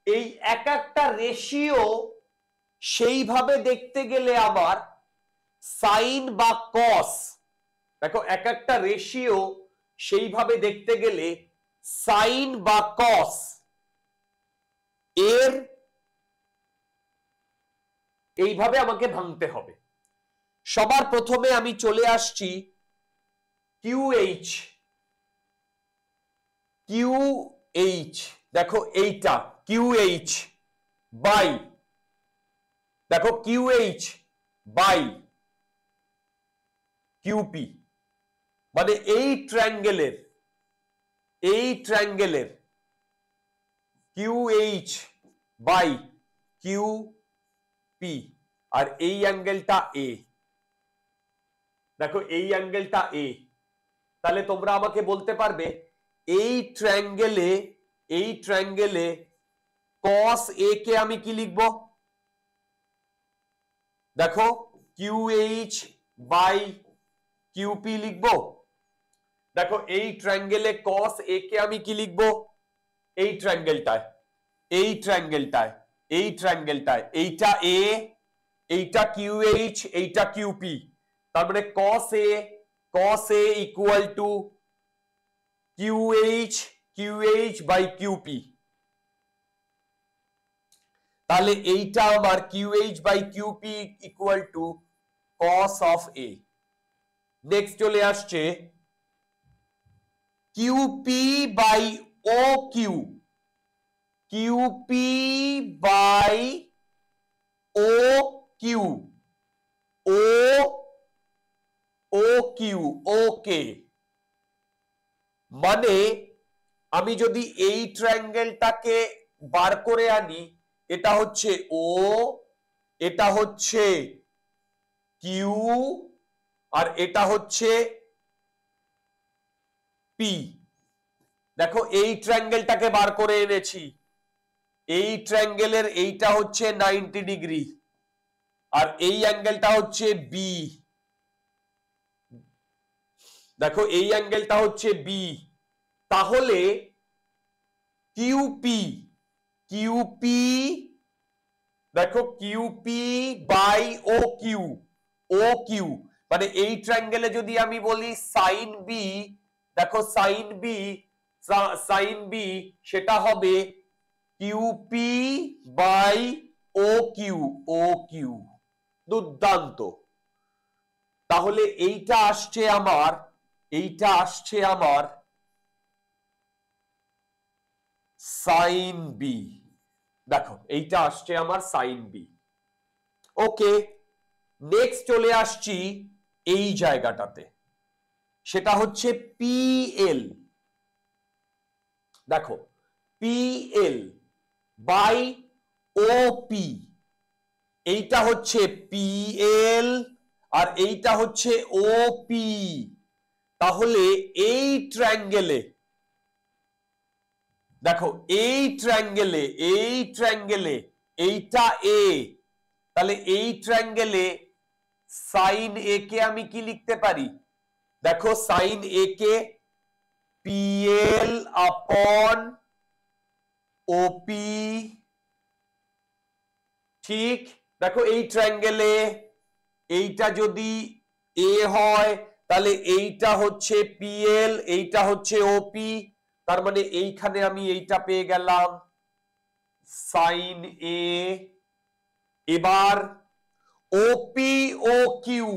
এই এক একটা রেশিও সেইভাবে দেখতে গেলে আমার সাইন বা কস, দেখো এক একটা রেশিও সেইভাবে দেখতে গেলে সাইন বা কস এর এইভাবে আমাকে ভাঙতে হবে। সবার প্রথমে আমি চলে আসছি কিউএইচ, কিউএইচ দেখো এইটা কিউএইচ বাই, দেখো কিউএইচ বাই কিউপি, মানে এই ট্রায়াঙ্গেলের কিউএইচ বাই কিউপি, আর এই অ্যাঙ্গেলটা এ, দেখো এই অ্যাঙ্গেলটা এ। তাহলে তোমরা আমাকে বলতে পারবে এই ট্রায়াঙ্গেলে কস এ কে আমি কি লিখবো? দেখো কিউএইচ বাই কিউপি লিখবো। দেখো এই ট্রায়াঙ্গেলে কস এ কে আমি কি লিখবো? এই ট্রায়াঙ্গেলটায় এইটা এ, এইটা কিউএইচ, এইটা কিউপি, তার মানে cos A equal to QH by QP. তাহলে এইটা আমার QH by QP equal to cos of A. Next চলে আসছে QP by O Q, QP by O Q, O Q, okay. মানে আমি যদি এই ট্রায়াঙ্গেলটাকে বার করে আনি, এটা হচ্ছে ও, এটা হচ্ছে কিউ, আর এটা হচ্ছে পি। দেখো এই ট্রায়াঙ্গেলটাকে বার করে এনেছি, এই ট্রায়াঙ্গেলের এইটা হচ্ছে 90 ডিগ্রি, আর এই অ্যাঙ্গেলটা হচ্ছে বি। দেখো এই অ্যাঙ্গেলটা হচ্ছে বি। তাহলে কিউপি দেখো কিউপি বাই ও কিউ, মানে এই ট্রায়াঙ্গেলে যদি আমি বলি সাইন বি, দেখো সাইন বি সেটা হবে কিউপি বাই ও কিউ। দুর্দান্ত। তাহলে এইটা আসছে আমার সাইন বি। দেখো এইটা আসছে আমার সাইন বি। ওকে, নেক্সট চলে আসছি এই জায়গাটাতে, সেটা হচ্ছে পিএল। দেখো পিএল বাই ওপি, এইটা হচ্ছে পিএল আর এইটা হচ্ছে ওপি। তাহলে এই ট্রায়াঙ্গেলে, দেখো এই ট্রায়াঙ্গেলে এইটা এ, তাহলে এই ট্রায়াঙ্গেলে সাইন এ কে আমি কি লিখতে পারি? দেখো সাইন এ কে পিএল আপন ওপি, ঠিক। দেখো এই ট্রায়াঙ্গেলে এইটা যদি এ হয়, তাহলে এইটা হচ্ছে পিএল, এইটা হচ্ছে ওপি, তার মানে এইখানে আমি এইটা পেয়ে গেলাম সাইন এ। এবার ওপি ও কিউ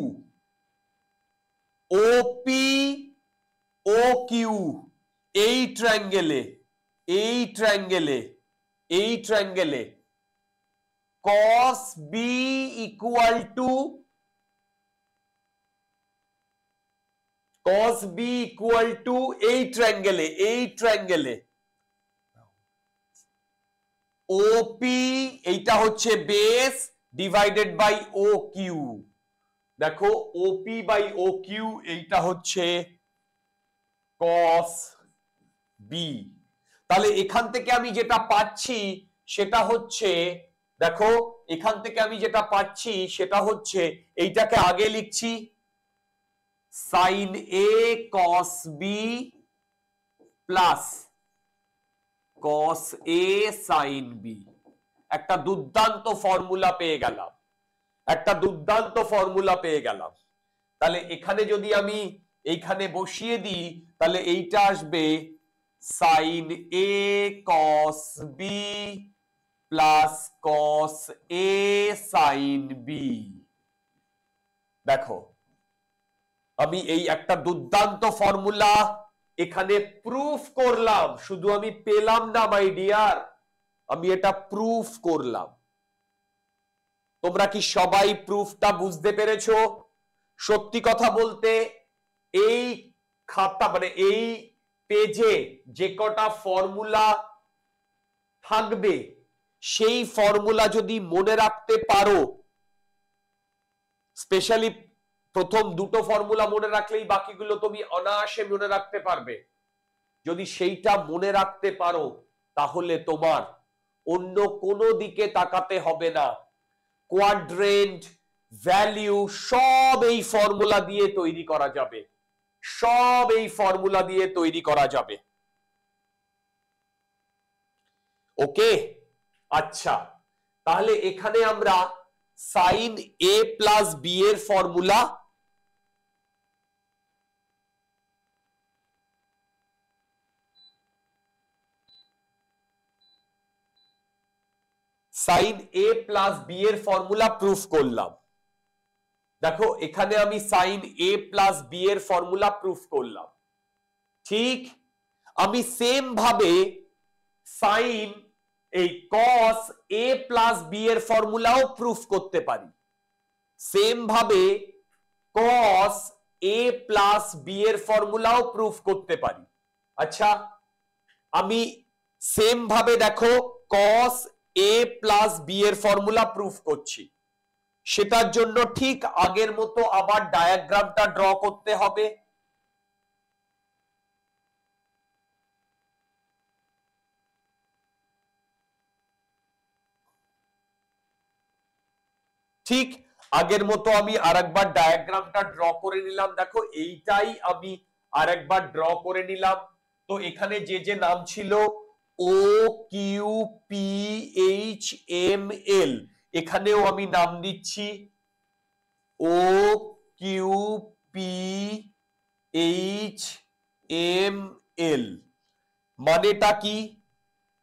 এই ট্রায়াঙ্গেলে cos b equal to এই ট্রায়াঙ্গেলে ওপি, এইটা হচ্ছে base divided by O Q. দেখো ওপি বাই ও কিউ, এইটা হচ্ছে cos b। তাহলে এখান থেকে আমি যেটা পাচ্ছি সেটা হচ্ছে, দেখো এখান থেকে আমি যেটা পাচ্ছি সেটা হচ্ছে, এইটাকে আগে লিখছি sine A cos b plus cos a sin b। একটা দুর্দান্ত ফর্মুলা পেয়ে গেলাম। তাহলে এখানে যদি আমি এইখানে বসিয়ে দিই, তাহলে এইটা আসবে sign A cos B plus cos A sine B. দেখো আমি এই একটা দুর্দান্ত ফর্মুলা এখানে প্রুফ করলাম, শুধু আমি পেলাম না মাই ডিয়ার, আমি এটা প্রুফ করলাম। তোমরা কি সবাই প্রুফটা বুঝতে পেরেছো? সত্যি কথা বলতে এই খাতা মানে এই পেজে যে কটা ফর্মুলা থাকবে সেই ফর্মুলা যদি মনে রাখতে পারো, স্পেশালি প্রথম দুটো ফর্মুলা মনে রাখলেই বাকিগুলো তুমি অনায়াসে মনে রাখতে পারবে। যদি সেইটা মনে রাখতে পারো তাহলে তোমার অন্য কোনো দিকে তাকাতে হবে না। কোয়াড্রেন্ট, ভ্যালু সব এই ফর্মুলা দিয়ে তৈরি করা যাবে, সব এই ফর্মুলা দিয়ে তৈরি করা যাবে। ওকে, আচ্ছা তাহলে এখানে আমরা সাইন এ প্লাস বি এর formula sign A plus B এর ফর্মুলা প্রুফ করলাম। দেখো এখানে আমি সাইন এ প্লাস বি এর ফর্মুলা প্রুফ করলাম, ঠিক আমি সেম ভাবে সাইন এই কস এ প্লাস বি এর ফর্মুলাও প্রুফ করতে পারি, সেম ভাবে কস এ প্লাস বি এর ফর্মুলাও প্রুফ করতে পারি। আচ্ছা আমি সেম ভাবে দেখো কস এ প্লাস বি এর ফর্মুলা প্রুফ করছি, সেটার জন্য ঠিক আগের মতো আবার ডায়াগ্রামটা ড্র করতে হবে। ঠিক আগের মতো আমি আরেকবার ডায়াগ্রামটা ড্র করে নিলাম। দেখো এইটাই আমি আরেকবার ড্র করে নিলাম। তো এখানে যে যে নাম ছিল O Q P H M L, এখানেও আমি নাম দিচ্ছি O Q P H M L. মানেটা কি?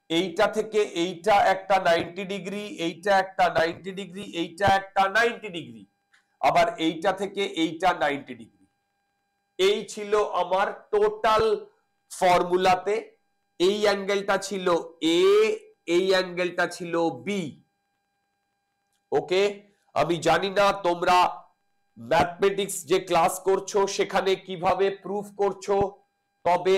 এইটা থেকে এইটা একটা 90 ডিগ্রি, এইটা একটা 90 ডিগ্রি, এইটা একটা 90 ডিগ্রি, আবার এইটা থেকে এইটা 90 ডিগ্রি। এই ছিল আমার টোটাল ফর্মুলাতে। এই অ্যাঙ্গেলটা ছিল এ, এই অ্যাঙ্গেলটা ছিল বি। ওকে, আমি জানি না তোমরা ম্যাথমেটিক্স যে ক্লাস করছো সেখানে কিভাবে প্রুফ করছো, তবে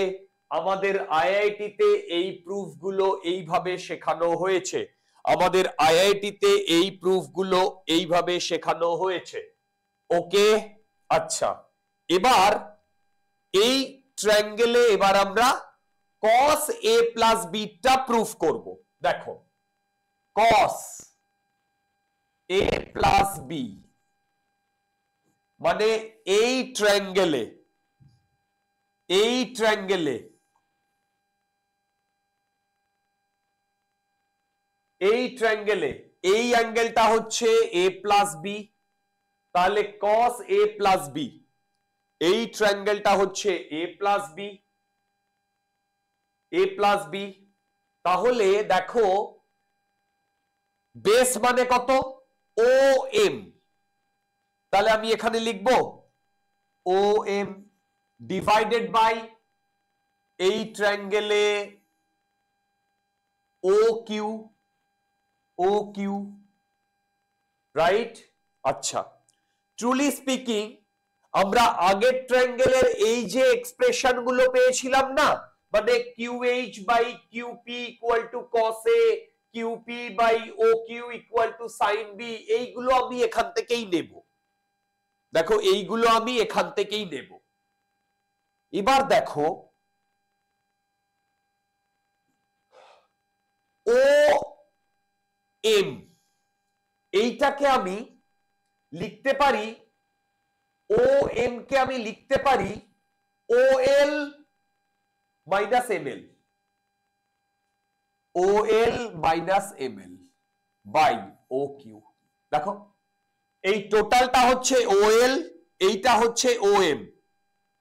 আমাদের আইআইটিতে এই প্রুফগুলো এইভাবে শেখানো হয়েছে, আমাদের আইআইটিতে এই প্রুফগুলো এইভাবে শেখানো হয়েছে। ওকে, আচ্ছা এবার এই ট্রায়াঙ্গেলে এবার আমরা cos a প্লাস বি টা প্রুফ করব। দেখো cos a প্লাস বি মানে এই ট্রায়াঙ্গেলে এই এই অ্যাঙ্গেলটা হচ্ছে a প্লাস বি, তাহলে cos a প্লাস বি, এই ট্রায়াঙ্গেলটা হচ্ছে a plus B, a plus B. তাহলে দেখো বেস মানে কত? ও এম, তাহলে আমি এখানে লিখব ও এম ডিভাইডেড বাই এই ট্রায়াঙ্গেলে ও কিউ, রাইট? আচ্ছা ট্রুলি স্পিকিং আমরা আগের ট্রায়াঙ্গেলের এই যে এক্সপ্রেশন গুলো পেয়েছিলাম না, মানে QH by QP equal to cos A, QP by OQ equal to sin B, এইগুলো আমি এখান থেকেই নেব। দেখো এইগুলো আমি এখান থেকেই নেব। এবার দেখো ও এম, এইটাকে আমি লিখতে পারি, ও এম কে আমি লিখতে পারি OL minus ML, OL minus ML by OQ। দেখো এই টোটালটা হচ্ছে OL, এইটা হচ্ছে OM,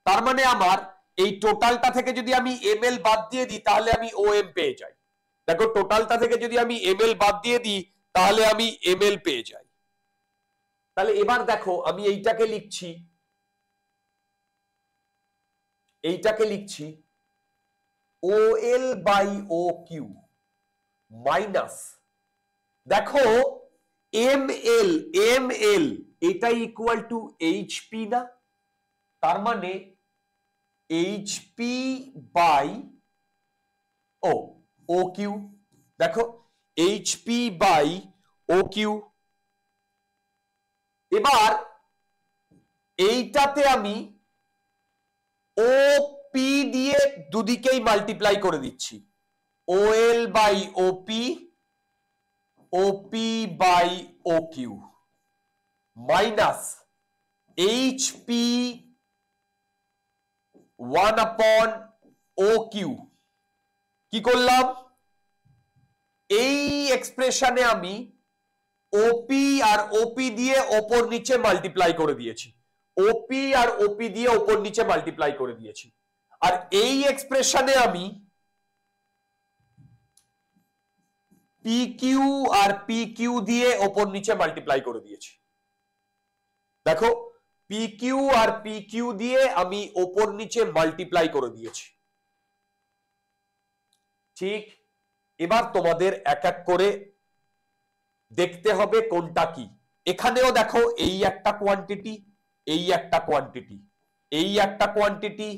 তার মানে আমার এই টোটালটা থেকে যদি আমি ml বাদ দিয়ে দিই তাহলে আমি ওএম পেয়ে যাই। দেখো টোটালটা থেকে যদি আমি ml বাদ দিয়ে দিই তাহলে আমি ml পেয়ে যাই। তাহলে এবার দেখো আমি এইটাকে লিখছি, OL বাই OQ মাইনাস, দেখো ml এটা ইকুয়াল টু এইচপি না, তার মানে এইচপি বাই OQ, দেখো এইচপি বাই OQ। এবার এইটাতে আমি ওপি দিয়ে দুদিকেই মাল্টিপ্লাই করে দিচ্ছি, OL by OP by OQ minus HP 1/OQ। কি করলাম, এই এক্সপ্রেশনে আমি ওপি আর ওপি দিয়ে ওপর নিচে মাল্টিপ্লাই করে দিয়েছি, ওপি আর ওপি দিয়ে ওপর নিচে মাল্টিপ্লাই করে দিয়েছি, আর এই এক্সপ্রেশনে আমি পিকিউ আর পিকিউ দিয়ে ওপর নিচে মাল্টিপ্লাই করে দিয়েছি। দেখো পিকিউ আর পিকিউ দিয়ে আমি ওপর নিচে মাল্টিপ্লাই করে দিয়েছি। ঠিক, এবার তোমাদের এক এক করে দেখতে হবে কোনটা কি। এখানেও দেখো এই একটা কোয়ান্টিটি, এই একটা কোয়ান্টিটি, এই একটা কোয়ান্টিটি,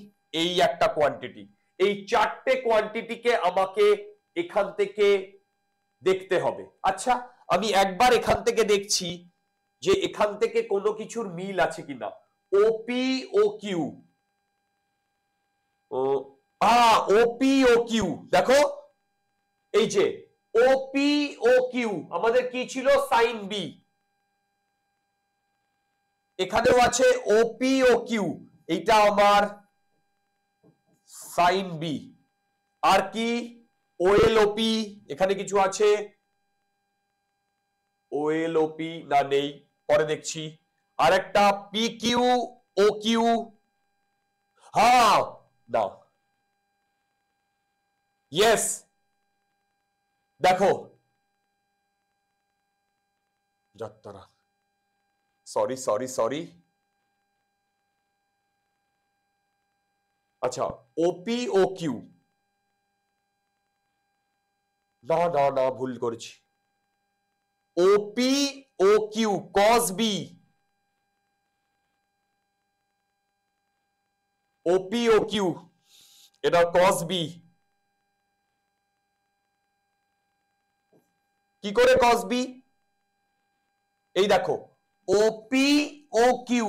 এই একটা কোয়ান্টিটি, এই চারটে কোয়ান্টিটিকে আমাকে এখান থেকে দেখতে হবে। আচ্ছা আমি একবার এখান থেকে দেখছি যে এখান থেকে কোনো কিছুর মিল আছে কিনা। ওপি ও কিউ, ওপি ও কিউ, দেখো এই যে ওপি ও কিউ আমাদের কি ছিল, সাইন বি, এখানেও আছে ওপি ও কিউ, এইটা আমার সাইন বি। আর কি ওএলওপি, এখানে কিছু আছে ওএলওপি না নেই, পরে দেখছি। আর একটা পি কিউ ও কিউ, হ্যাঁ না, ইয়েস, দেখো যাত্রা, সরি সরি সরি, আচ্ছা ওপি ও কিউ, না না না ভুল করেছি, ওপি ও কিউ কস বি, ওপি ও কিউ এটা কস বি। কি করে কস বি, এই দেখো ওপি ও কিউ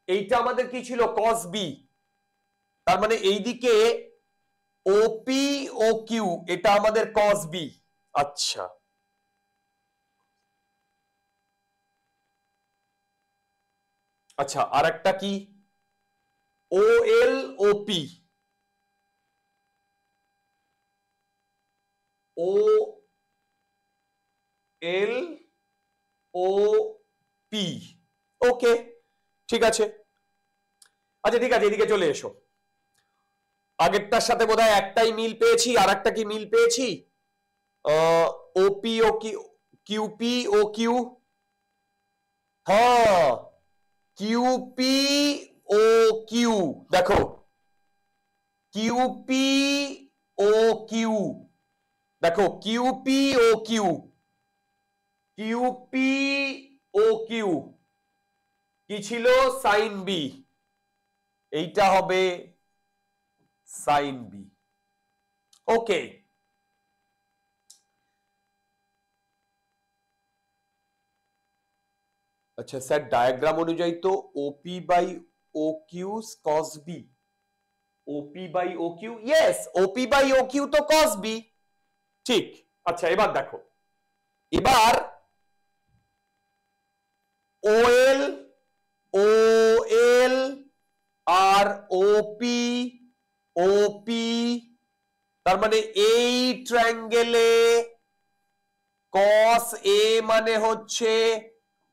এইটা আমাদের কি ছিল, কস বি, তার মানে এইদিকে ওপি ও কিউ এটা আমাদের কস বি। আচ্ছা আচ্ছা, আর একটা কি ওএল ওপি, ও এল ও পি, ওকে ঠিক আছে। আচ্ছা ঠিক আছে, এদিকে চলে এসো, আগেরটার সাথে বোধহয় একটাই মিল পেয়েছি, আর একটা কি মিল পেয়েছি, ওপি ও কিউপি ও কিউ, হ্যাঁ কিউপি ও কিউ, দেখো কিউপি ও কিউ, দেখো কিউপি ও কিউ, কিউপি ও কিউ কি ছিল, সাইন বি, এইটা হবে সাইন বি। ওকে, আচ্ছা স্যার ডায়াগ্রাম অনুযায়ী তো OP by O Q cos B, OP by O Q, yes OP by O Q তো কস বি, ঠিক। আচ্ছা এবার দেখো, এবার ওএল ওএল আর ওপি ওপি, তার মানে এই ট্রায়াঙ্গেলে কস এ মানে হচ্ছে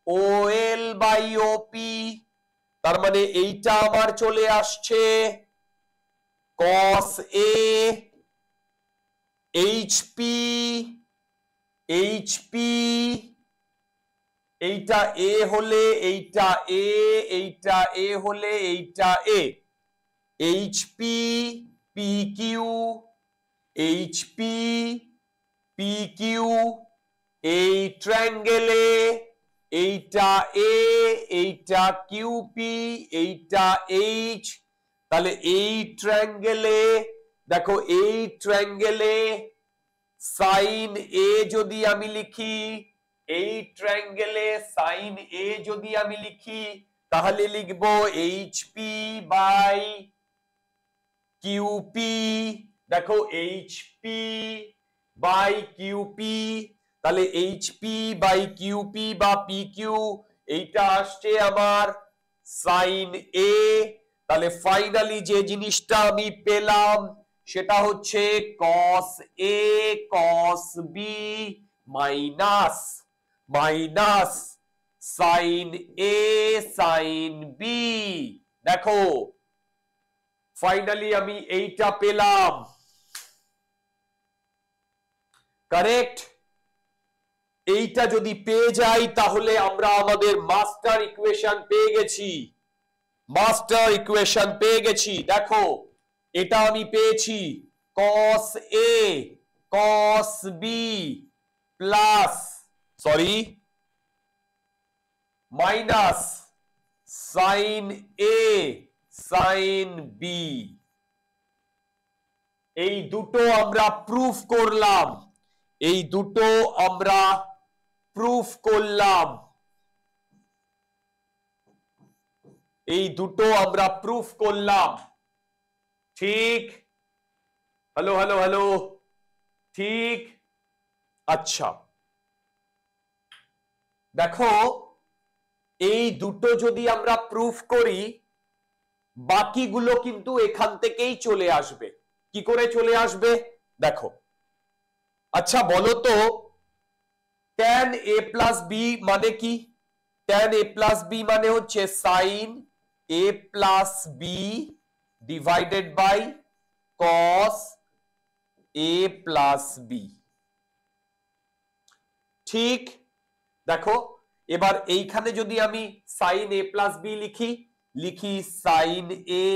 ওএল বাই ওপি, তার মানে এইটা আমার চলে আসছে cos A, HP, এইটা A হলে এইটা A, এইটা A হলে এইটা A, HP, PQ, HP, PQ, এই ট্রায়াঙ্গেলে এইটা A, এইটা QP, এইটা H, তাহলে এই ট্রায়াঙ্গেলে দেখো, এই ট্রায়াঙ্গেলে সাইন A যদি আমি লিখি, এই ট্রায়াঙ্গেলে সাইন A যদি আমি লিখি, তাহলে লিখবো HP বাই QP। দেখো HP বাই QP, তাহলে HP বাই QP বা PQ, এইটা আসছে আমার সাইন A। তাহলে ফাইনালি যে জিনিসটা আমি পেলাম সেটা হচ্ছে cos A cos B minus sine A sine B। দেখো ফাইনালি আমি এইটা পেলাম, কারেক্ট। এইটা যদি পেয়ে যাই তাহলে আমরা আমাদের মাস্টার ইকুয়েশন পেয়ে গেছি। দেখো এটা আমি পেয়েছি cos A cos B plus minus sine A sine B। এই দুটো আমরা প্রুফ করলাম, ঠিক। হ্যালো, ঠিক। আচ্ছা দেখো, এই দুটো যদি আমরা প্রুফ করি, বাকিগুলো কিন্তু এখান থেকেই চলে আসবে। কি করে চলে আসবে দেখো। আচ্ছা বলো তো tan A প্লাস বি মানে কি? tan A প্লাস বি মানে হচ্ছে sine A plus B divided by cos A plus B. ঠিক। দেখো এবার এইখানে যদি আমি সাইন A প্লাস বি লিখি sine A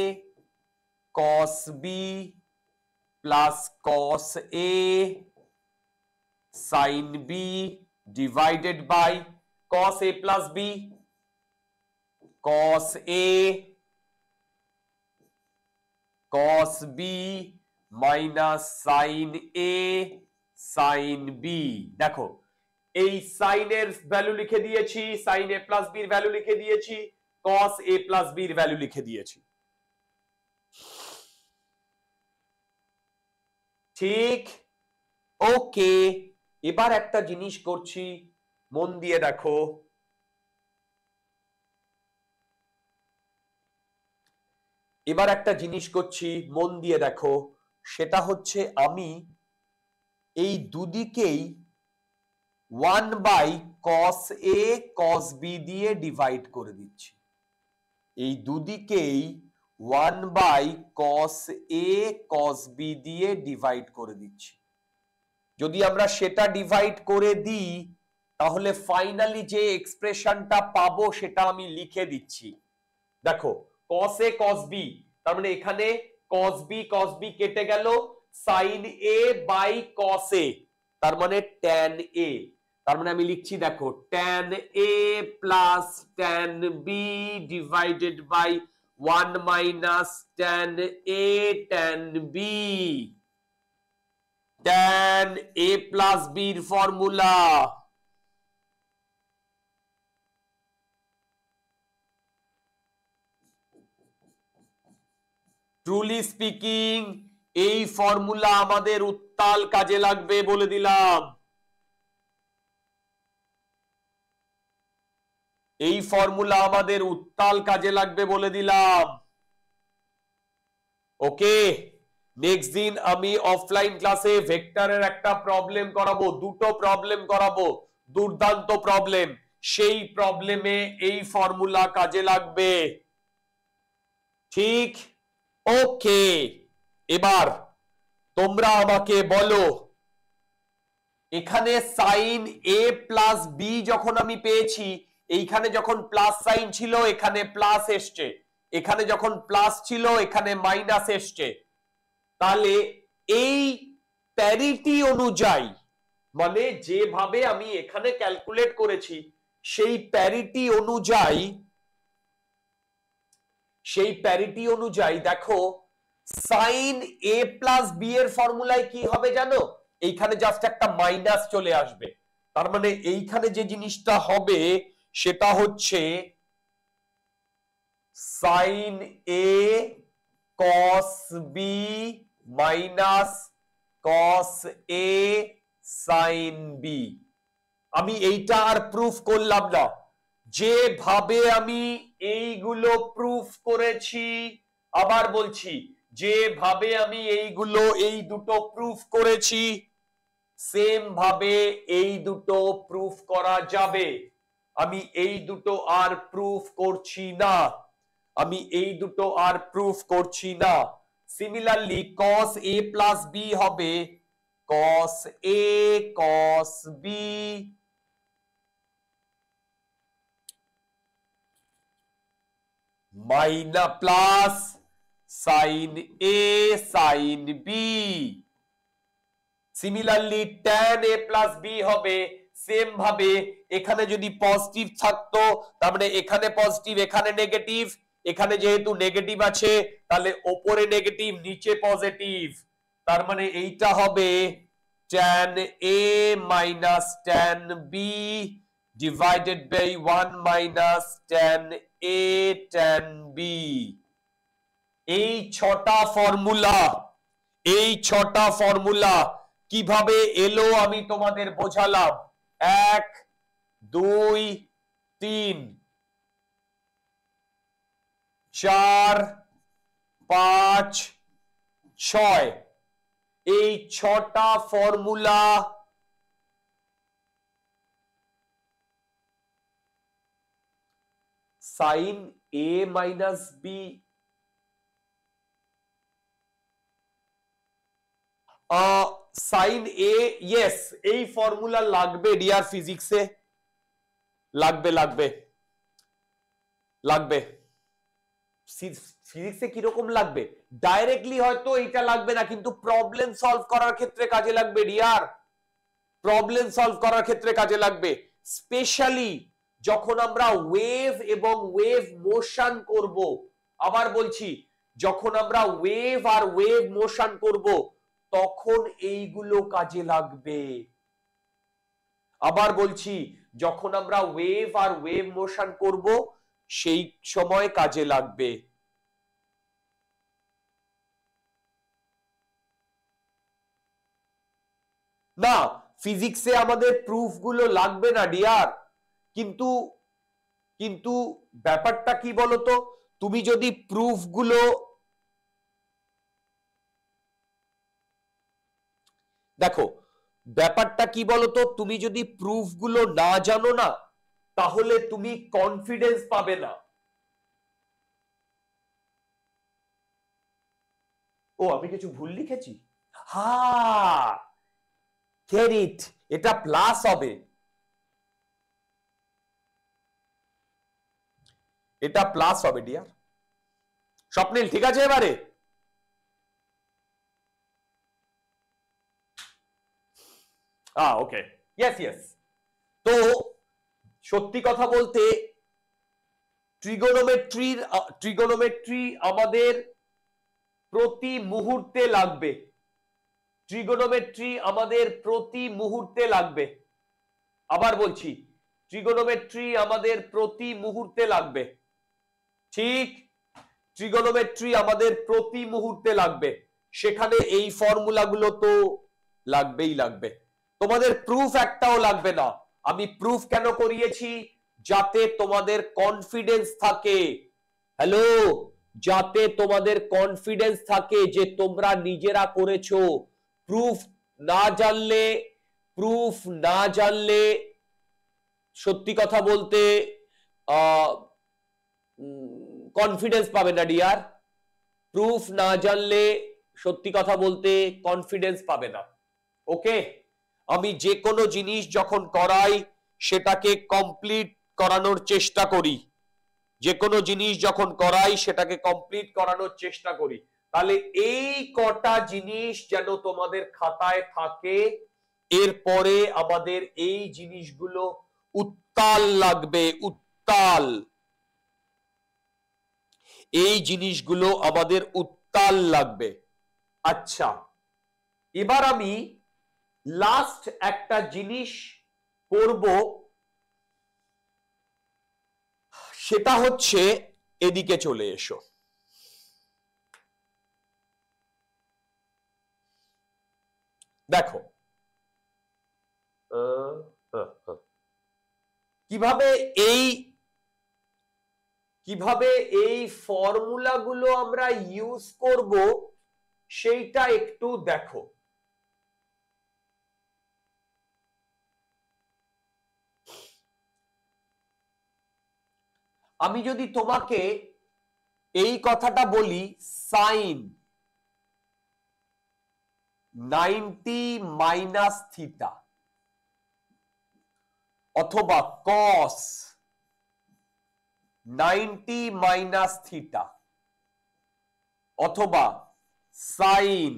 cos B plus cos A sin B divided by cos A plus B, cos A cos B minus sin A sin B। দেখো এই সাইনের ভ্যালু লিখে দিয়েছি, sin A plus B এর value লিখে দিয়েছি, cos A plus B এর value লিখে দিয়েছি। ঠিক। ওকে, এবার একটা জিনিস করছি, মন দিয়ে দেখো। সেটা হচ্ছে আমি এই দুদিকেই 1 cos A cos B দিয়ে ডিভাইড করে দিচ্ছি। এই দুদিকেই 1 cos A cos B দিয়ে ডিভাইড করে দিচ্ছি। যদি আমরা সেটা ডিভাইড করে দিই তাহলে ফাইনালি যে এক্সপ্রেশনটা পাবো সেটা আমি লিখে দিচ্ছি। দেখো cos A cos B, তার মানে এখানে cos B কেটে গেল, sin A by cos A, তার মানে tan A, তার মানে আমি লিখছি দেখো tan A plus tan B divided by 1 minus tan A tan B। tan A plus B এর ফর্মুলা ট্রুলি স্পিকিং এই ফর্মুলা আমাদের উত্তাল কাজে লাগবে বলে দিলাম। এই ফর্মুলা আমাদের উত্তাল কাজে লাগবে বলে দিলাম। ওকে, নেক্সট দিন আমি অফলাইন ক্লাসে ভেক্টরের একটা প্রবলেম করাবো, দুটো প্রবলেম করাবো, দুর্দান্ত প্রবলেম। সেই প্রবলেমে এই ফর্মুলা কাজে লাগবে। ঠিক। ওকে, এবার তোমরা আমাকে বলো, এখানে সাইন এ প্লাস বি যখন আমি পেয়েছি, এইখানে যখন প্লাস সাইন ছিল এখানে প্লাস এসছে, এখানে যখন প্লাস ছিল এখানে মাইনাস এসছে, তাহলে এই প্যারিটি অনুযায়ী, মানে যেভাবে আমি এখানে ক্যালকুলেট করেছি সেই প্যারিটি অনুযায়ী দেখো সাইন এ প্লাস বি এর ফর্মুলায় কি হবে জানো, এইখানে জাস্ট একটা মাইনাস চলে আসবে, তার মানে এইখানে যে জিনিসটা হবে সেটা হচ্ছে sign A cos B minus cos A sine B. আমি এইটা আর প্রুফ করলাম না, যেভাবে আমি এইগুলো প্রুফ করেছি, আবার বলছি যেভাবে আমি এইগুলো এই দুটো প্রুফ করেছি সেম ভাবে এই দুটো প্রুফ করা যাবে। আমি এই দুটো আর প্রুফ করছি না, আমি এই দুটো আর প্রুফ করছি না। Similarly cos a plus B হবে cos a cos b minus plus sin a sin b। Similarly tan a plus b হবে সেম ভাবে, এখানে যদি পজিটিভ থাকতো তার মানে এখানে পজিটিভ এখানে নেগেটিভ, এখানে যেহেতু নেগেটিভ আছে তাহলে উপরে নেগেটিভ নিচে পজিটিভ, তার মানে এইটা হবে tan a minus tan b divided by 1 minus tan a tan b। এই ছটা ফর্মুলা কিভাবে এলো আমি তোমাদের বোঝালাম, 1 2 3 4 5 6, এই ছটা formula sign A minus B, sine A, yes এই ফর্মুলা লাগবে ডিয়ার, ফিজিক্সে লাগবে ফিজিক্সে কিরকম লাগবে, ডাইরেক্টলি হয়তো এটা লাগবে না কিন্তু প্রবলেম সলভ করার ক্ষেত্রে কাজে লাগবে ডিয়ার, প্রবলেম সলভ করার ক্ষেত্রে কাজে লাগবে, স্পেশালি যখন আমরা ওয়েভ এবং ওয়েভ মোশন করব। আবার বলছি যখন আমরা ওয়েভ আর ওয়েভ মোশন করব তখন এইগুলো কাজে লাগবে। আবার বলছি যখন আমরা ওয়েভ আর ওয়েভ মোশন করব সেই সময় কাজে লাগবে। না ফিজিক্সে আমাদের প্রুফ গুলো লাগবে না ডিয়ার, কিন্তু ব্যাপারটা কি বলতো, তুমি যদি প্রুফ গুলো দেখো, ব্যাপারটা কি বলতো, তুমি যদি প্রুফ গুলো না জানো না তাহলে তুমি কনফিডেন্স পাবে না। ও আমি কিছু ভুল লিখেছি, হ্যাঁ গেট ইট, এটা প্লাস হবে, এটা প্লাস হবে ডিয়ার। স্বপ্নিল ঠিক আছে এবারে, ওকে ইয়েস। তো সত্যি কথা বলতে ট্রিগোনোমেট্রি আমাদের প্রতি মুহূর্তে লাগবে, ট্রিগোনোমেট্রি আমাদের প্রতি মুহূর্তে লাগবে। আবার বলছি ট্রিগোনোমেট্রি আমাদের প্রতি মুহূর্তে লাগবে, ঠিক ট্রিগোনোমেট্রি আমাদের প্রতি মুহূর্তে লাগবে, সেখানে এই ফর্মুলাগুলো তো লাগবে। তোমাদের প্রুফ একটাও লাগবে না, আমি প্রুফ কেন করিয়েছি, যাতে তোমাদের কনফিডেন্স থাকে, হ্যালো, যাতে তোমাদের কনফিডেন্স থাকে যে তোমরা নিজেরা করেছো। প্রুফ না জানলে সত্যি কথা বলতে কনফিডেন্স পাবে না ডিয়ার, প্রুফ না জানলে সত্যি কথা বলতে কনফিডেন্স পাবে না। ওকে, আমি যে কোনো জিনিস যখন করাই সেটাকে কমপ্লিট করানোর চেষ্টা করি, যে কোনো জিনিস যখন করাই সেটাকে কমপ্লিট করানোর চেষ্টা করি। তাহলে এই কটা জিনিস যেন তোমাদের খাতায় থাকে, এরপরে আমাদের এই জিনিসগুলো উত্তাল লাগবে, উত্তাল, এই জিনিসগুলো আমাদের উত্তাল লাগবে। আচ্ছা, এবার আমি লাস্ট একটা জিনিস করব, সেটা হচ্ছে এদিকে চলে এসো। দেখো কিভাবে এই ফর্মুলাগুলো আমরা ইউজ করব সেইটা একটু দেখো। আমি যদি তোমাকে এই কথাটা বলি, সাইন 90 মাইনাস থিটা অথবা কস 90 মাইনাস থিটা অথবা সাইন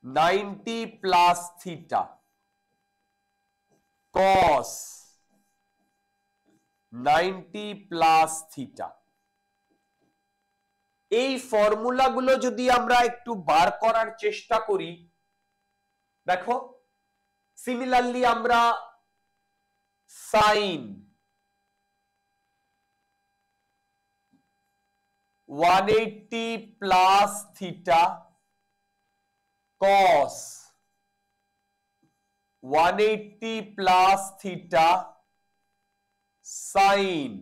90 প্লাস থিটা, কস 90 প্লাস থিটা, এই ফর্মুলাগুলো যদি আমরা একটু বার করার চেষ্টা করি, দেখো সিমিলারলি আমরা sine 180 plus theta, cos 180 plus theta, sine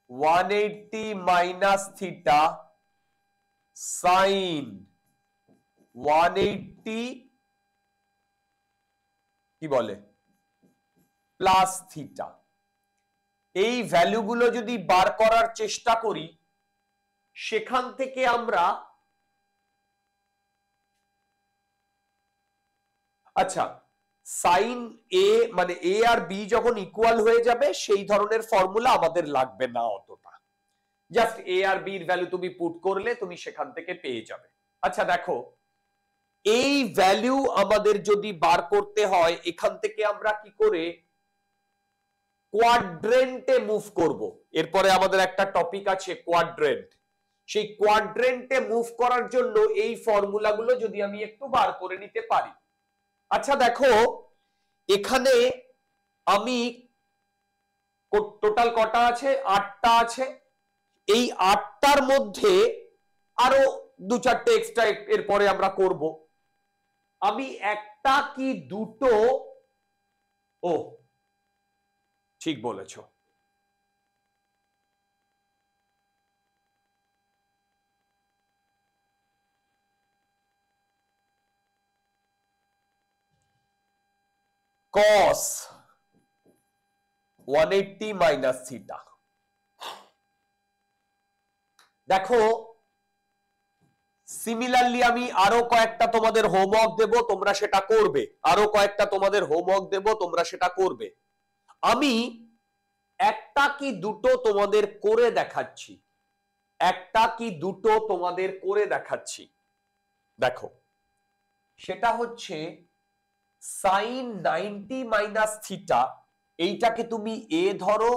180 minus theta, sine 180 কি বলে প্লাস থিটা, এই ভ্যালুগুলো যদি বার করার চেষ্টা করি, সেখান থেকে আমরা আচ্ছা সাইন এ মানে এ আর বি যখন ইকুয়াল হয়ে যাবে সেই ধরনের ফর্মুলা আমাদের লাগবে না অতটা, জাস্ট এ আর বি এর ভ্যালু তুমি পুট করলে তুমি সেখান থেকে পেয়ে যাবে। আচ্ছা দেখো, এই ভ্যালু আমাদের যদি বার করতে হয়, এখান থেকে আমরা কি করে কোয়াড্রেন্টে মুভ করব, এরপরে আমাদের একটা টপিক আছে কোয়াড্রেন্ট, সেই কোয়াড্রেন্টে মুভ করার জন্য এই ফর্মুলাগুলো যদি আমি একটু বার করে নিতে পারি। আচ্ছা দেখো, এখানে আমি টোটাল কটা আছে, 8টা আছে, এই 8টার মধ্যে আরো 2-4টে এক্সট্রা এরপরে আমরা করব। আমি একটা কি দুটো, ও ঠিক বলেছো, cos 180 মাইনাস থিটা। দেখো সিমিলারলি আমি আরো কয়েকটা তোমাদের হোমওয়ার্ক দেব, তোমরা সেটা করবে, আরো কয়েকটা তোমাদের হোমওয়ার্ক দেব, তোমরা সেটা করবে। আমি একটা কি দুটো তোমাদের করে দেখাচ্ছি, একটা কি দুটো তোমাদের করে দেখাচ্ছি। দেখো সেটা হচ্ছে সাইন 90 মাইনাস থিটা, এইটাকে তুমি এ ধরো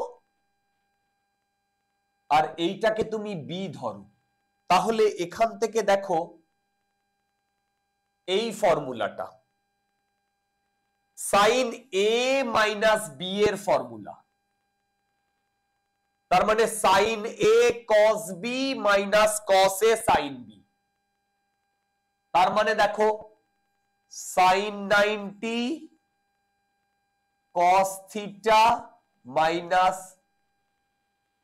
আর এইটাকে তুমি বি ধরো, তাহলে এখান থেকে দেখো এই ফর্মুলাটা সাইন এ মাইনাস বি এর ফর্মুলা, তার মানে sine A cos B minus cos A sine B, তার মানে দেখো sine 90 cos theta minus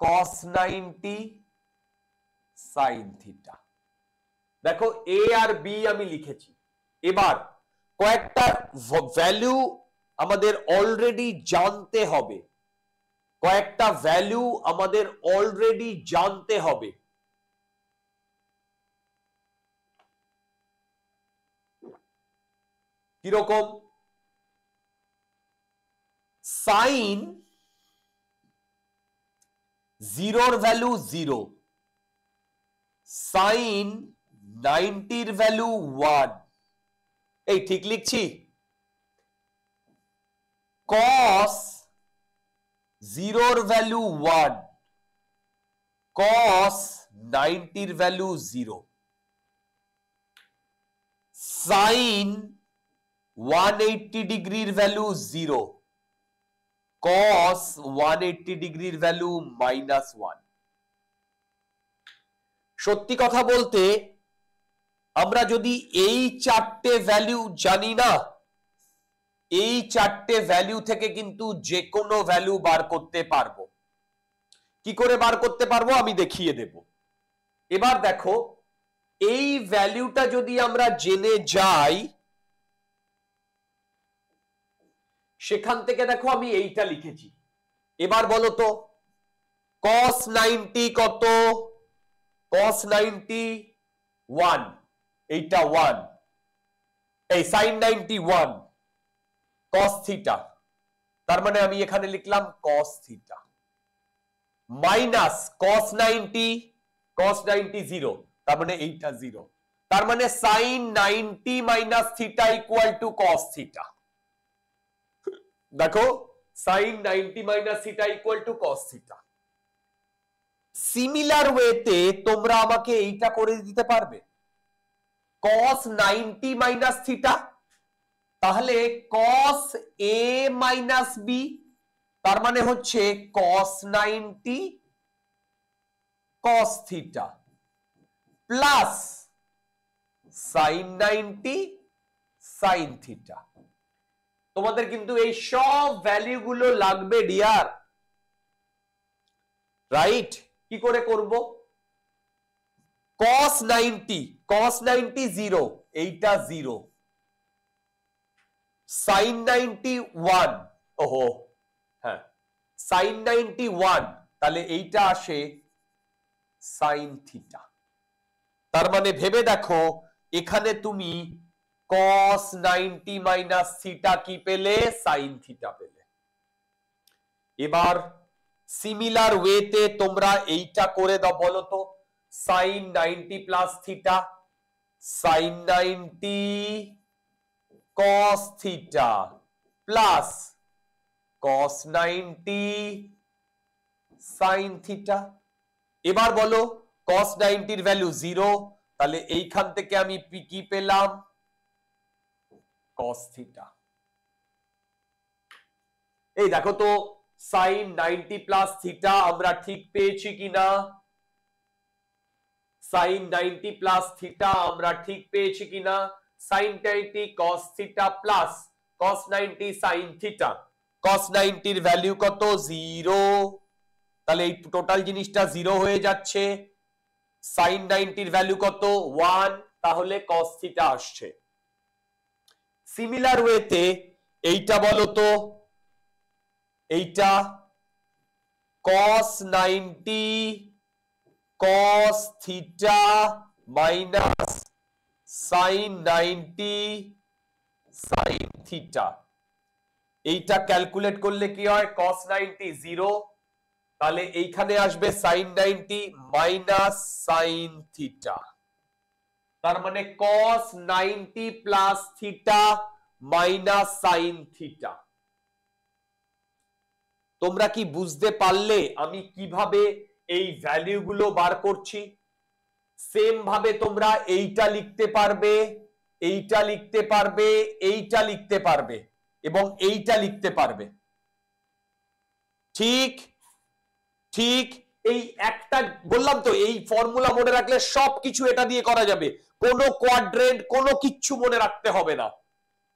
cos 90 sine theta. দেখো এ আর বি আমি লিখেছি। এবার কয়েকটা ভ্যালু আমাদের অলরেডি জানতে হবে, কয়েকটা ভ্যালু আমাদের অলরেডি জানতে হবে। কিরকম? সাইন 0 ভ্যালু 0, সাইন 90 ভ্যালু 1, এই ঠিক লিখছি? cos 0 value 1, cos 90 value 0, sine 180 ডিগ্রির ভ্যালু 0, cos 180 ডিগ্রির ভ্যালু -1। সত্যি কথা বলতে আমরা যদি এই চারটে ভ্যালু জানি না, এই চারটে ভ্যালু থেকে কিন্তু যে কোনো ভ্যালু বার করতে পারবো। কি করে বার করতে পারবো আমি দেখিয়ে দেব। এবার দেখো, এই ভ্যালুটা যদি আমরা জেনে যাই, সেখান থেকে দেখো আমি এইটা লিখেছি। এবার বলো তো cos 90 কত? cos 90 1, এইটা 1, এই sin 90 1, cos থিটা, তার মানে আমি এখানে লিখলাম cos থিটা, মাইনাস cos 90 0, তার মানে এইটা 0, তার মানে sin 90 minus theta equal to cos theta. দেখো sin 90 minus theta equal to cos theta. Similar ওয়েতে তোমরা আমাকে এইটা করে দিতে পারবে, cos 90 মাইনাস থিটা, তাহলে cos a মাইনাস b, তার মানে হচ্ছে cos 90 cos theta plus sin 90 sin theta. তোমাদের কিন্তু এই সব ভ্যালু গুলো লাগবে ডিয়ার, রাইট? কি করে করব? cos 90 0, এইটা 0, sin 90 1, ওহো হ্যাঁ sin 90 1, তাহলে এইটা আসে sin থিটা। তার মানে ভেবে দেখো এখানে তুমি cos 90 মাইনাস থিটা কি পেলে? sin থিটা পেলে। এবার সিমিলার ওয়েতে তোমরা এইটা করে দাও, বলো তো sin 90 plus theta, sin 90 cos theta plus cos 90 sin theta. এবার বলো cos 90 এর ভ্যালু 0, তাহলে এইখান থেকে আমি কি পেলাম? cos theta. এই দেখো তো sin 90 প্লাস থিটা আমরা ঠিক পেয়েছি কিনা? sin 90 প্লাস থিটা আমরা ঠিক পেয়েছি কিনা? sin 90 cos theta plus cos 90 sin theta, cos 90 এর ভ্যালু কত? 0, তাহলে এই টোটাল জিনিসটা 0 হয়ে যাচ্ছে। sin 90 এর ভ্যালু কত? 1, তাহলে cos থিটা আসছে। সিমিলার ওয়েতে এইটা বলো তো, এইটা cos 90 cos theta minus sin 90 sin theta, এইটা ক্যালকুলেট করলে কি হয়? cos 90 0, তাহলে এইখানে আসবে sin 90 মাইনাস sin থিটা, তার মানে cos 90 plus theta minus sin theta. তোমরা কি বুঝতে পারলে আমি কিভাবে এই ভ্যালু গুলো বার করছি? সেম ভাবে তোমরা এইটা লিখতে পারবে, এইটা লিখতে পারবে, এইটা লিখতে পারবে এবং এইটা লিখতে পারবে। ঠিক ঠিক এই একটা বললাম তো, এই ফর্মুলা মনে রাখলে সবকিছু এটা দিয়ে করা যাবে, কোনো কোয়াড্রেন্ট কোনো কিচ্ছু মনে রাখতে হবে না,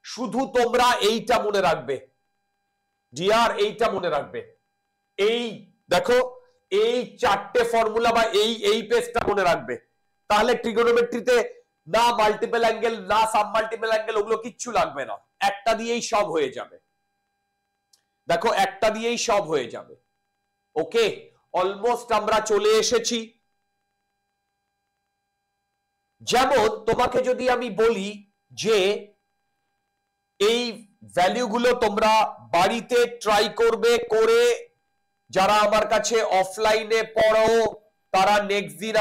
শুধু তোমরা এইটা মনে রাখবে ডিয়ার, এইটা মনে রাখবে। এই দেখো এই চারটে ফর্মুলা বা এই পেজটা মনে রাখবে, তাহলে ট্রিগোনোমেট্রিতে না মাল্টিপল অ্যাঙ্গেল না সাব মাল্টিপল অ্যাঙ্গেল ওগুলো কিচ্ছু লাগবে না, একটা দিয়েই সব হয়ে যাবে। দেখো একটা দিয়েই সব হয়ে যাবে। ওকে, অলমোস্ট আমরা চলে এসেছি। যেমন তোমাকে যদি আমি বলি যে এই ভ্যালুগুলো তোমরা বাড়িতে ট্রাই করবে, করে যারা আমার কাছে অফলাইনে পড়ো তারা নেক্সট দিন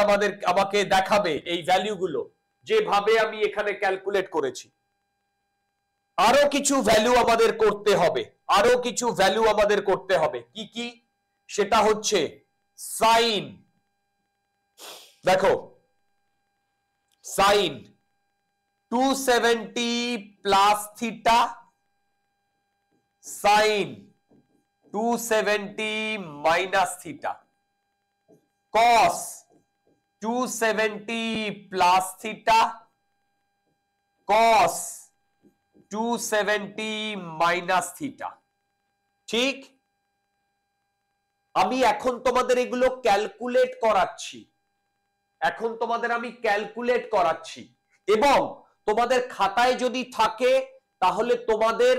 আমাকে দেখাবে এই ভ্যালুগুলো যেভাবে আমি এখানে ক্যালকুলেট করেছি। আরো কিছু ভ্যালু আমাদের করতে হবে, আরো কিছু ভ্যালু আমাদের করতে হবে। কি কি? সেটা হচ্ছে সাইন। দেখো sine 270 plus theta, sine 270 minus theta, cos 270 plus theta, cos 270 minus theta. ঠিক? আমি এখন তোমাদের এগুলো ক্যালকুলেট করাচ্ছি, এখন তোমাদের আমি ক্যালকুলেট করাচ্ছি, এবং তোমাদের খাতায় যদি থাকে তাহলে তোমাদের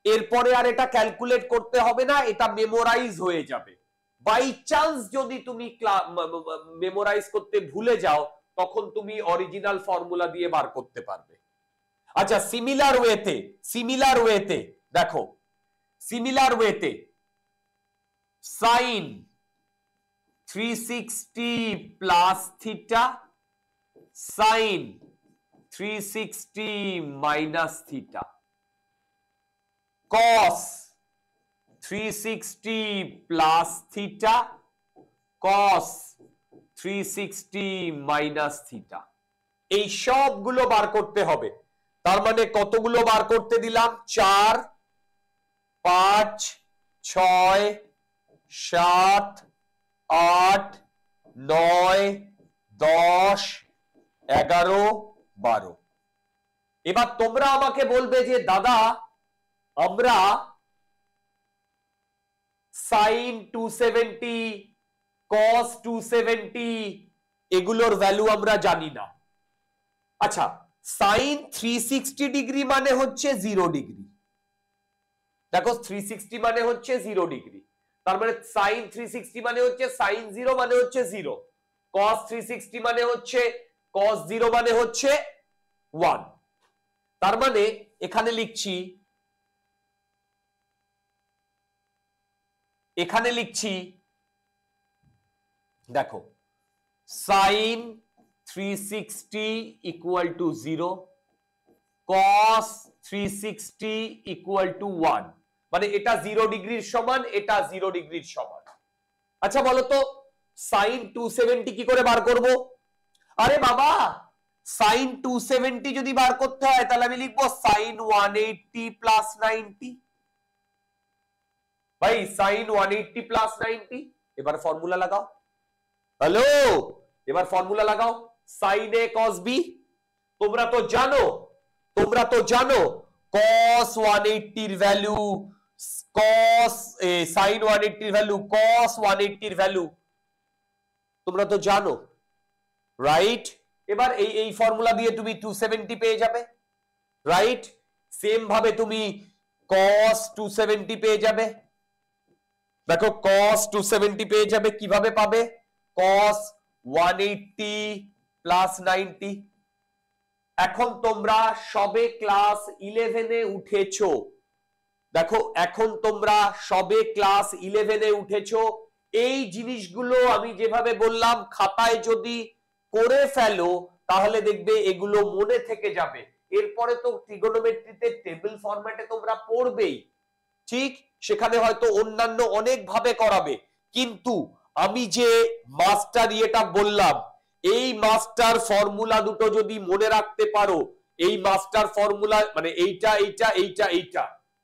এরপরে আর এটা ক্যালকুলেট করতে হবে না, এটা মেমোরাইজ হয়ে যাবে। বাই চান্স যদি তুমি মেমোরাইজ করতে ভুলে যাও তখন তুমি অরিজিনাল ফর্মুলা দিয়ে বার করতে পারবে। আচ্ছা, সিমিলার ওয়েতে দেখো, সিমিলার ওয়েতে sine 360 plus theta, sine 360 minus theta, cos 360 plus theta, cos 360 minus theta. এই সবগুলো বার করতে হবে। তার মানে কতগুলো বার করতে দিলাম? 4, 5, 6, 7, 8, 9, 10, 11, 12। এবার তোমরা আমাকে বলবে যে দাদা আমরা সাইন 270 কস 270 এগুলোর ভ্যালু আমরা জানি না। আচ্ছা, সাইন 360 ডিগ্রি মানে হচ্ছে 0 ডিগ্রি। দেখো 360 মানে হচ্ছে 0 ডিগ্রি, তার মানে সাইন 360 মানে হচ্ছে সাইন 0 মানে হচ্ছে 0, কস 360 মানে হচ্ছে কস 0 মানে হচ্ছে 1। তার মানে এখানে লিখছি, দেখো sine 360 equal to 0, cos 360 equal to 1, মানে এটা 0 ডিগ্রির সমান, এটা 0 ডিগ্রির সমান। আচ্ছা বলো তো সাইন 270 কি করে বার করব? আরে বাবা, সাইন 270 যদি বার করতে হয় তাহলে আমি লিখবো সাইন 180 প্লাস 90। ভাই সাইন 180 প্লাস 90, এবার ফর্মুলা লাগাও। হ্যালো, এবার ফর্মুলা লাগাও। সাইন এ কস বি, তোমরা তো জানো cos 180 এর ভ্যালু, cos sin 180 এর ভ্যালু, cos 180 এর ভ্যালু তোমরা তো জানো, রাইট? এবার এই ফর্মুলা দিয়ে তুমি 270 পেয়ে যাবে, রাইট? সেম ভাবে তুমি cos 270 পেয়ে যাবে। দেখো cos 270 পেয়ে যাবে, কিভাবে পাবে? cos 180 plus 90। এখন তোমরা সবে ক্লাস 11 এ উঠেছো, দেখো এখন তোমরা সবে ক্লাস 11 এ উঠেছো। এই জিনিসগুলো আমি যেভাবে বললাম খাতায় যদি করে ফেলো তাহলে দেখবে এগুলো মনে থেকে যাবে। এরপরে তো ট্রিগোনোমেট্রিতে টেবিল ফরম্যাটে তোমরা পড়বেই, ঠিক? সেখানে হয়তো অন্যান্য অনেক ভাবে করাবে, কিন্তু আমি যে মাস্টার ইয়েটা বললাম, এই মাস্টার ফর্মুলা দুটো যদি মনে রাখতে পারো, এই মাস্টার ফর্মুলা মানে এইটা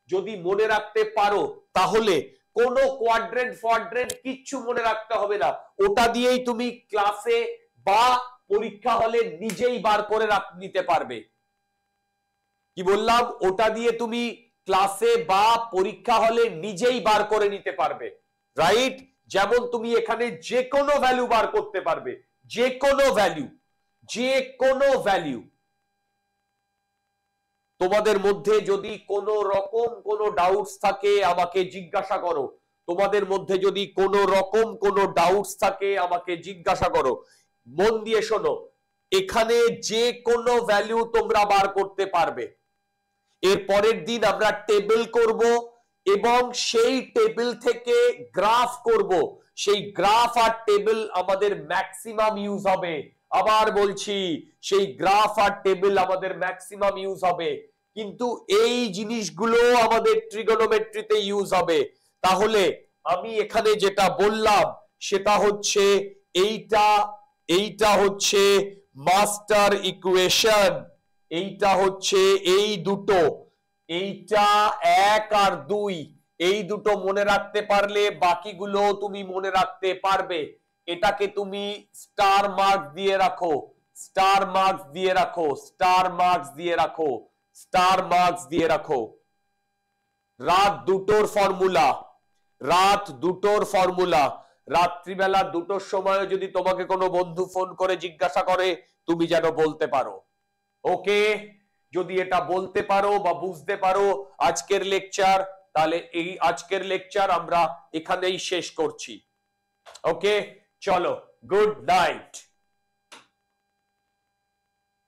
যদি মনে রাখতে পারো তাহলে কোনো কোয়াড্রেন্ট কিচ্ছু মনে রাখতে হবে না, ওটা দিয়েই তুমি ক্লাসে বা পরীক্ষা হলে নিজেই বার করে নিতে পারবে। কি বললাম? ওটা দিয়ে তুমি ক্লাসে বা পরীক্ষা হলে নিজেই বার করে নিতে পারবে, রাইট? যেমন তুমি এখানে যে কোনো ভ্যালু বার করতে পারবে, যে কোনো ভ্যালু। তোমাদের মধ্যে যদি কোনো রকম কোনো ডাউটস থাকে আমাকে জিজ্ঞাসা করো, তোমাদের মধ্যে যদি কোনো রকম কোনো ডাউটস থাকে আমাকে জিজ্ঞাসা করো। মন দিয়ে শোনো, এখানে যে কোনো ভ্যালু তোমরা বার করতে পারবে, এর পরের দিন আমরা টেবিল করব এবং সেই টেবিল থেকে গ্রাফ করব। সেই গ্রাফ আর টেবিল আমাদের ম্যাক্সিমাম ইউজ হবে। আবার বলছি, সেই গ্রাফ আর টেবিল আমাদের ম্যাক্সিমাম ইউজ হবে, কিন্তু এই জিনিসগুলো আমাদের ট্রিগোনোমেট্রিতে ইউজ হবে। তাহলে আমি এখানে যেটা বললাম সেটা হচ্ছে এইটা হচ্ছে মাস্টার ইকুয়েশন, এইটা হচ্ছে এই দুটো, এইটা 1 আর 2, এই দুটো মনে রাখতে পারলে বাকিগুলো তুমি মনে রাখতে পারবে। এটাকে তুমি স্টার মার্ক দিয়ে রাখো, স্টার মার্কস দিয়ে রাখো, স্টার মার্কস দিয়ে রাখো, স্টার মার্কস দিয়ে রাখো। রাত দুটোর ফর্মুলা, রাত দুটোর ফর্মুলা, রাত্রিবেলা দুটোর সময় যদি তোমাকে কোনো বন্ধু ফোন করে জিজ্ঞাসা করে তুমি যেন বলতে পারো। ওকে, যদি এটা বলতে পারো বা বুঝতে পারো আজকের লেকচার, তাহলে এই আজকের লেকচার আমরা এখানেই শেষ করছি। ওকে, চলো, গুড নাইট।